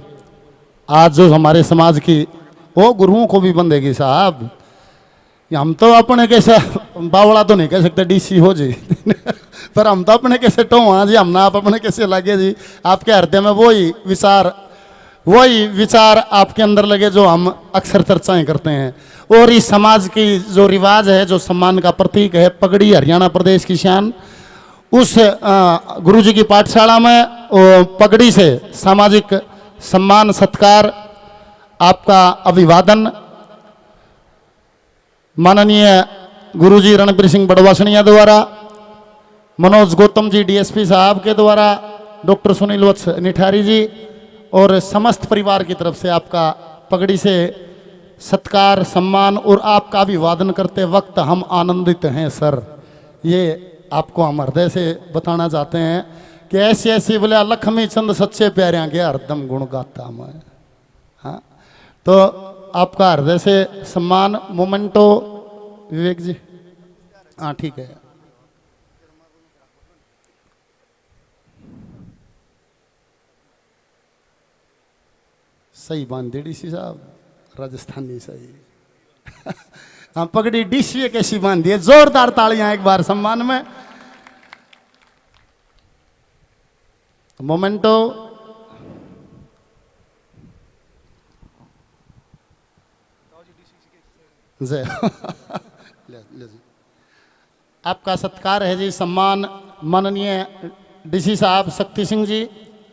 आज जो हमारे समाज की वो गुरुओं को भी बंधेगी साहब। हम तो अपने कैसे बावड़ा तो नहीं कह सकते डीसी हो जी पर हम तो अपने कैसे टोआ जी, हम ना आप अपने कैसे लगे जी। आपके हृदय में वही विचार आपके अंदर लगे जो हम अक्सर चर्चाएं करते हैं। और इस समाज की जो रिवाज है, जो सम्मान का प्रतीक है, पगड़ी हरियाणा प्रदेश की शान, उस गुरुजी की पाठशाला में पगड़ी से सामाजिक सम्मान, सत्कार, आपका अभिवादन माननीय गुरुजी रणबीर सिंह बड़वासनिया द्वारा, मनोज गौतम जी डीएसपी साहब के द्वारा, डॉक्टर सुनील वत्स निठारी जी और समस्त परिवार की तरफ से आपका पगड़ी से सत्कार, सम्मान और आपका अभिवादन करते वक्त हम आनंदित हैं सर। ये आपको हम हृदय से बताना चाहते हैं कि ऐसी ऐसी बोले लक्ष्मी चंद सच्चे प्यारियां के हरदम गुण गाता मैं। हाँ, तो आपका हृदय से सम्मान। मोमेंटो विवेक जी, हाँ ठीक है। सही बांध दी डीसी साहब, राजस्थानी सही हाँ, पगड़ी डीसी कैसी बांधी है, जोरदार तालियां एक बार सम्मान में। मोमेंटो जय ले जी। आपका सत्कार है जी, सम्मान माननीय डीसी साहब शक्ति सिंह जी।